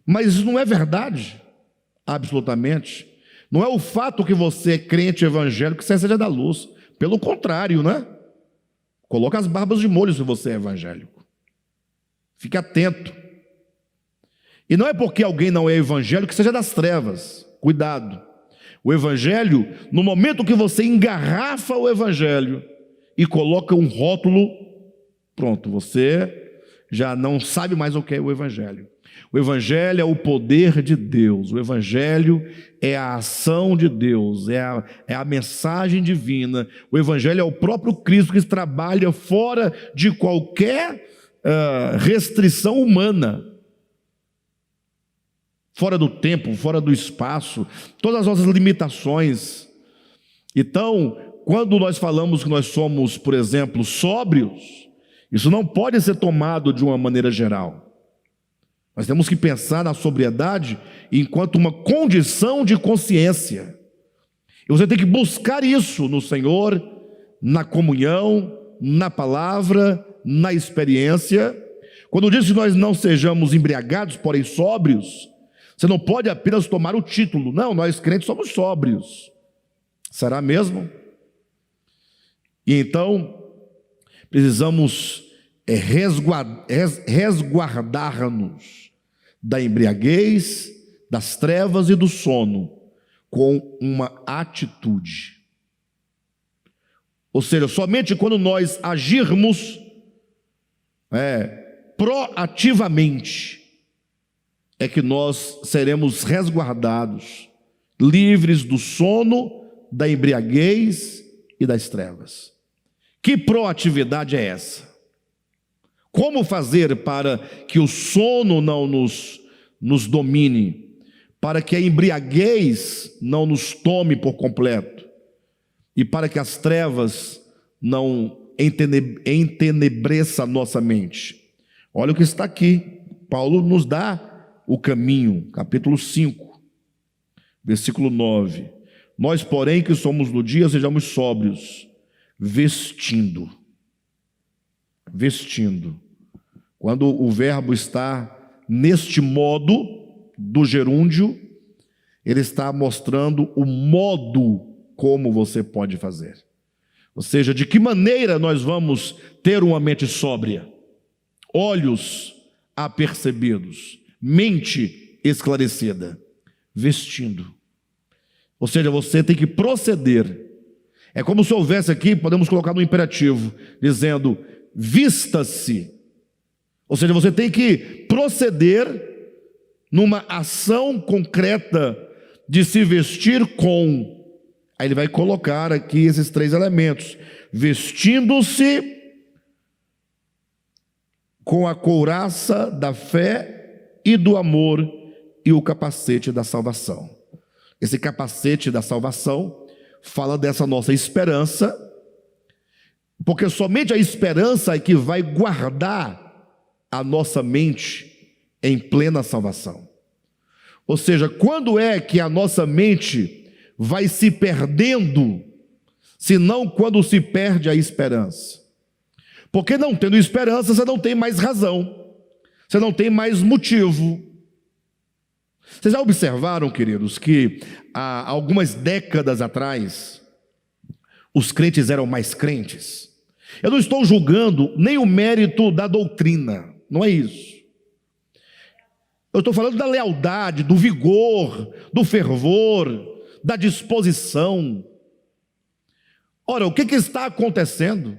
Mas isso não é verdade, absolutamente. Não é o fato que você é crente evangélico que você seja da luz. Pelo contrário, né? Coloca as barbas de molho se você é evangélico. Fique atento. E não é porque alguém não é evangélico que seja das trevas. Cuidado. O evangelho, no momento que você engarrafa o evangelho e coloca um rótulo, pronto, você já não sabe mais o que é o evangelho. O evangelho é o poder de Deus, o evangelho é a ação de Deus, é a mensagem divina. O evangelho é o próprio Cristo que trabalha fora de qualquer restrição humana. Fora do tempo, fora do espaço, todas as nossas limitações. Então, quando nós falamos que nós somos, por exemplo, sóbrios, isso não pode ser tomado de uma maneira geral. Nós temos que pensar na sobriedade enquanto uma condição de consciência. E você tem que buscar isso no Senhor, na comunhão, na palavra, na experiência. Quando diz que nós não sejamos embriagados, porém sóbrios, você não pode apenas tomar o título. Não, nós crentes somos sóbrios. Será mesmo? E então, precisamos resguardar-nos da embriaguez, das trevas e do sono, com uma atitude. Ou seja, somente quando nós agirmos proativamente, é que nós seremos resguardados, livres do sono, da embriaguez e das trevas. Que proatividade é essa? Como fazer para que o sono não nos domine, para que a embriaguez não nos tome por completo e para que as trevas não entenebreça a nossa mente? Olha o que está aqui. Paulo nos dá o caminho, capítulo 5, versículo 9. Nós, porém, que somos do dia, sejamos sóbrios, vestindo. Quando o verbo está neste modo do gerúndio, ele está mostrando o modo como você pode fazer. Ou seja, de que maneira nós vamos ter uma mente sóbria? Olhos apercebidos, mente esclarecida, vestindo. Ou seja, você tem que proceder. É como se houvesse aqui, podemos colocar no imperativo, dizendo, vista-se. Ou seja, você tem que proceder numa ação concreta de se vestir com. Aí ele vai colocar aqui esses 3 elementos. Vestindo-se com a couraça da fé e do amor e o capacete da salvação. Esse capacete da salvação fala dessa nossa esperança, porque somente a esperança é que vai guardar a nossa mente em plena salvação. Ou seja, quando é que a nossa mente vai se perdendo, senão quando se perde a esperança? Porque não tendo esperança, você não tem mais razão, você não tem mais motivo. Vocês já observaram, queridos, que há algumas décadas atrás, os crentes eram mais crentes? Eu não estou julgando nem o mérito da doutrina, não é isso. Eu estou falando da lealdade, do vigor, do fervor, da disposição. Ora, o que está acontecendo?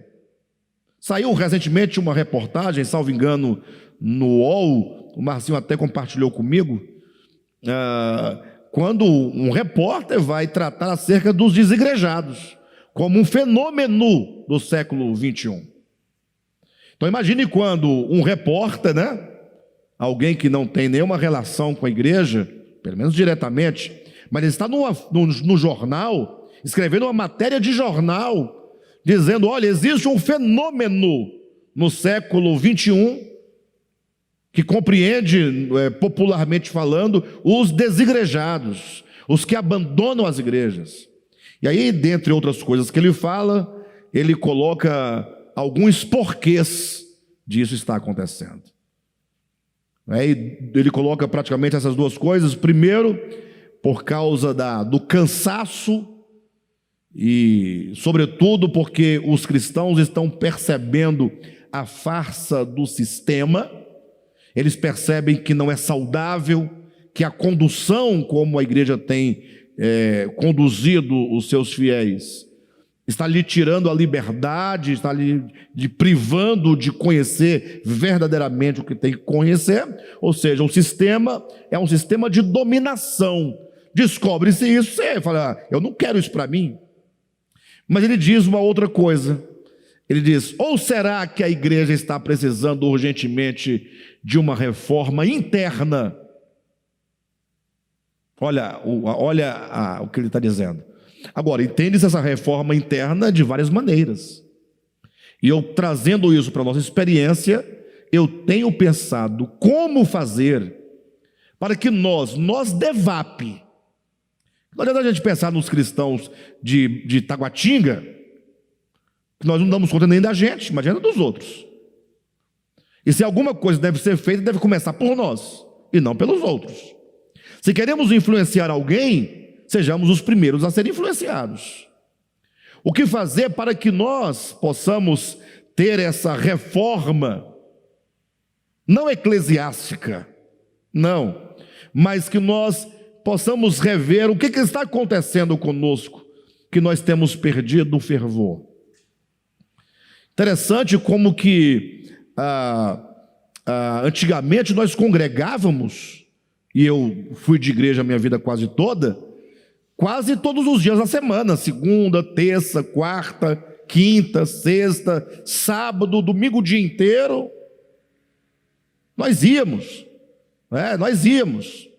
Saiu recentemente uma reportagem, salvo engano, no UOL, o Marcinho até compartilhou comigo, quando um repórter vai tratar acerca dos desigrejados, como um fenômeno do século 21. Então imagine quando um repórter, alguém que não tem nenhuma relação com a igreja, pelo menos diretamente, mas ele está no jornal, escrevendo uma matéria de jornal, dizendo, olha, existe um fenômeno no século 21, que compreende, popularmente falando, os desigrejados, os que abandonam as igrejas. E aí, dentre outras coisas que ele fala, ele coloca alguns porquês disso está acontecendo. Ele coloca praticamente essas 2 coisas. Primeiro, por causa do cansaço e, sobretudo, porque os cristãos estão percebendo a farsa do sistema. Eles percebem que não é saudável, que a condução como a igreja tem conduzido os seus fiéis está lhe tirando a liberdade, está lhe privando de conhecer verdadeiramente o que tem que conhecer. Ou seja, o sistema é um sistema de dominação. Descobre-se isso, você fala, eu não quero isso para mim. Mas ele diz uma outra coisa. Ele diz, ou será que a igreja está precisando urgentemente de uma reforma interna? Olha o que ele está dizendo. Agora, entende-se essa reforma interna de várias maneiras. E eu, trazendo isso para a nossa experiência, eu tenho pensado como fazer para que nós DEVAP, não adianta a gente pensar nos cristãos de Taguatinga, que nós não damos conta nem da gente, imagina dos outros. E se alguma coisa deve ser feita, deve começar por nós, e não pelos outros. Se queremos influenciar alguém, sejamos os primeiros a serem influenciados. O que fazer para que nós possamos ter essa reforma, não eclesiástica, não, mas que nós possamos rever o que está acontecendo conosco, que nós temos perdido o fervor. Interessante como que antigamente nós congregávamos, e eu fui de igreja a minha vida quase todos os dias da semana, segunda, terça, quarta, quinta, sexta, sábado, domingo o dia inteiro. Nós íamos, nós íamos.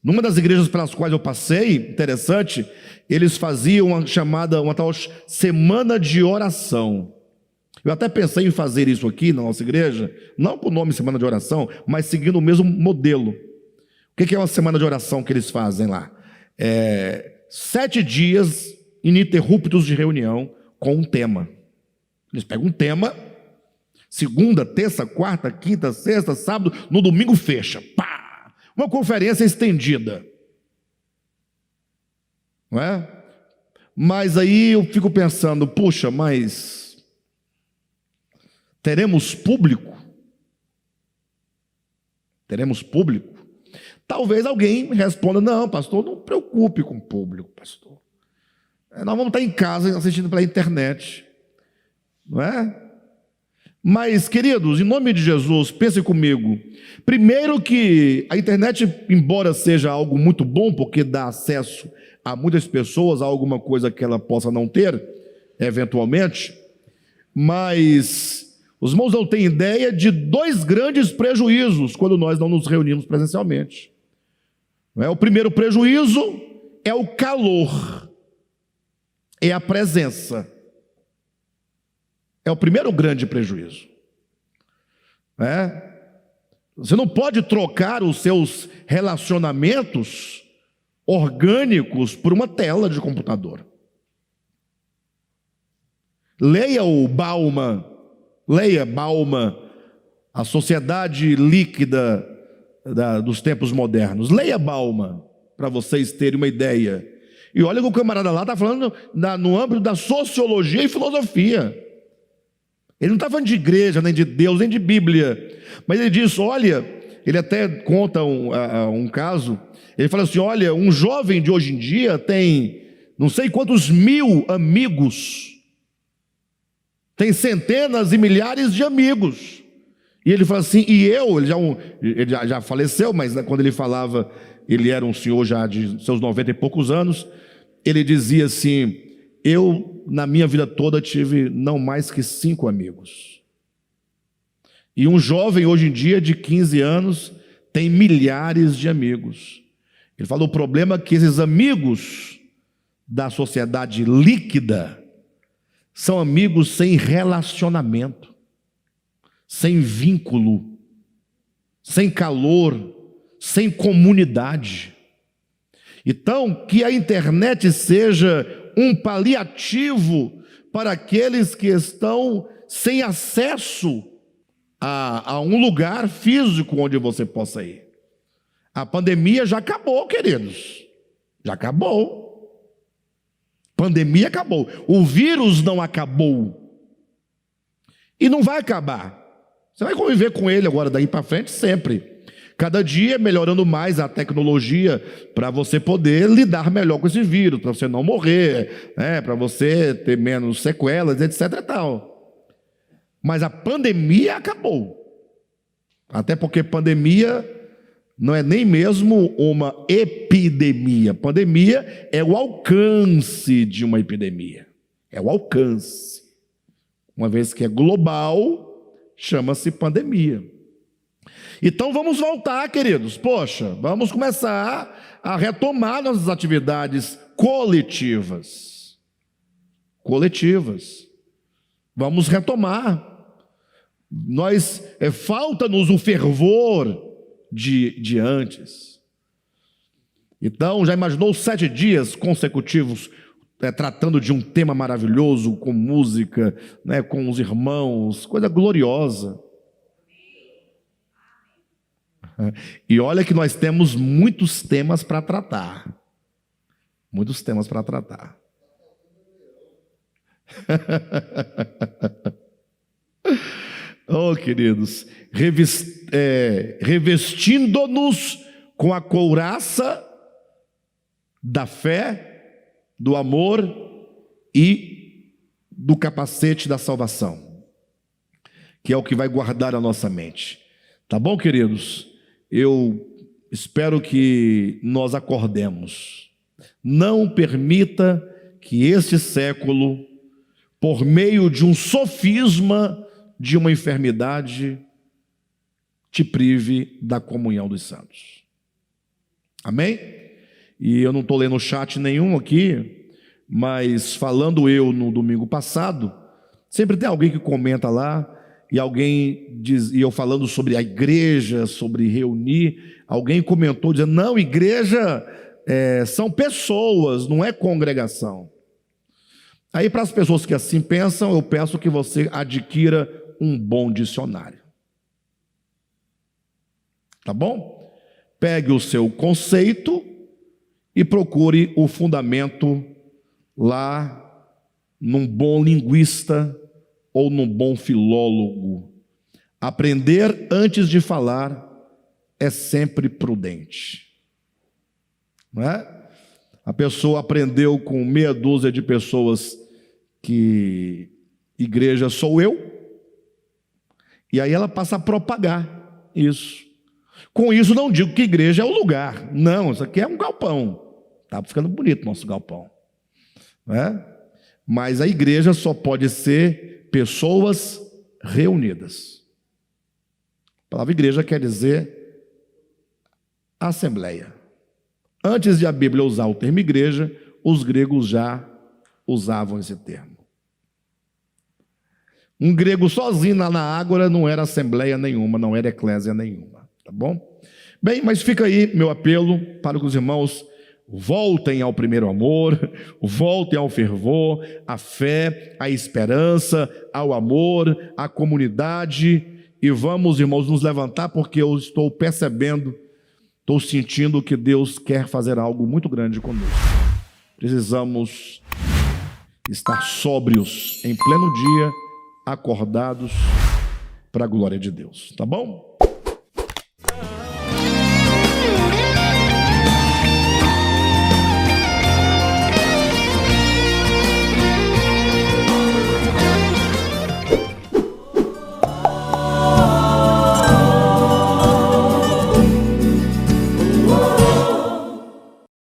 Numa das igrejas pelas quais eu passei, interessante, eles faziam uma tal semana de oração. Eu até pensei em fazer isso aqui na nossa igreja, não com o nome semana de oração, mas seguindo o mesmo modelo. O que é uma semana de oração que eles fazem lá? 7 dias ininterruptos de reunião com um tema. Eles pegam um tema, segunda, terça, quarta, quinta, sexta, sábado, no domingo fecha. Pá! Uma conferência estendida. Não é? Mas aí eu fico pensando, puxa, mas teremos público? Teremos público? Talvez alguém responda, não, pastor, não preocupe com o público, pastor. Nós vamos estar em casa assistindo pela internet. Não é? Mas, queridos, em nome de Jesus, pense comigo. Primeiro que a internet, embora seja algo muito bom, porque dá acesso a muitas pessoas, a alguma coisa que ela possa não ter, eventualmente, mas os irmãos não têm ideia de 2 grandes prejuízos quando nós não nos reunimos presencialmente. O primeiro prejuízo é o calor, é a presença. É o primeiro grande prejuízo. Você não pode trocar os seus relacionamentos orgânicos por uma tela de computador. Leia Bauman, A Sociedade Líquida dos Tempos Modernos. Leia Bauman, para vocês terem uma ideia. E olha que o camarada lá está falando no âmbito da sociologia e filosofia. Ele não está falando de igreja, nem de Deus, nem de Bíblia. Mas ele diz, olha, ele até conta um caso, ele fala assim, olha, um jovem de hoje em dia tem não sei quantos mil amigos, tem centenas e milhares de amigos. E ele fala assim, ele já faleceu, mas quando ele falava, ele era um senhor já de seus 90 e poucos anos, ele dizia assim, eu na minha vida toda tive não mais que 5 amigos. E um jovem hoje em dia de 15 anos tem milhares de amigos. Ele falou, o problema é que esses amigos da sociedade líquida são amigos sem relacionamento, sem vínculo, sem calor, sem comunidade. Então, que a internet seja um paliativo para aqueles que estão sem acesso a um lugar físico onde você possa ir. A pandemia já acabou, queridos. Já acabou. Pandemia acabou. O vírus não acabou. E não vai acabar. Você vai conviver com ele agora, daí para frente, sempre. Cada dia melhorando mais a tecnologia para você poder lidar melhor com esse vírus, para você não morrer, para você ter menos sequelas, etc. e tal. Mas a pandemia acabou. Até porque pandemia não é nem mesmo uma epidemia. Pandemia é o alcance de uma epidemia. É o alcance. Uma vez que é global, chama-se pandemia. Então vamos voltar, queridos. Poxa, vamos começar a retomar nossas atividades coletivas. Vamos retomar. Falta-nos o fervor de antes. Então, já imaginou 7 dias consecutivos tratando de um tema maravilhoso, com música, com os irmãos, coisa gloriosa. E olha que nós temos muitos temas para tratar. Muitos temas para tratar. Oh, queridos, revestindo-nos com a couraça da fé, do amor e do capacete da salvação, que é o que vai guardar a nossa mente. Tá bom, queridos? Eu espero que nós acordemos. Não permita que este século por meio de um sofisma de uma enfermidade, te prive da comunhão dos santos. Amém? E eu não estou lendo chat nenhum aqui, mas falando eu no domingo passado, sempre tem alguém que comenta lá, e alguém diz, e eu falando sobre a igreja, sobre reunir, alguém comentou dizendo, não, igreja são pessoas, não é congregação. Aí para as pessoas que assim pensam, eu peço que você adquira um bom dicionário. Tá bom? Pegue o seu conceito e procure o fundamento lá num bom linguista ou num bom filólogo. Aprender antes de falar é sempre prudente. Não é? A pessoa aprendeu com meia dúzia de pessoas que igreja sou eu, e aí ela passa a propagar isso. Com isso não digo que igreja é o lugar. Não, isso aqui é um galpão. Está ficando bonito o nosso galpão. Não é? Mas a igreja só pode ser pessoas reunidas. A palavra igreja quer dizer assembleia. Antes de a Bíblia usar o termo igreja, os gregos já usavam esse termo. Um grego sozinho lá na Ágora não era assembleia nenhuma, não era eclésia nenhuma, tá bom? Bem, mas fica aí meu apelo para que os irmãos voltem ao primeiro amor, voltem ao fervor, à fé, à esperança, ao amor, à comunidade, e vamos, irmãos, nos levantar, porque eu estou percebendo, estou sentindo que Deus quer fazer algo muito grande conosco. Precisamos estar sóbrios, em pleno dia, acordados para a glória de Deus, tá bom?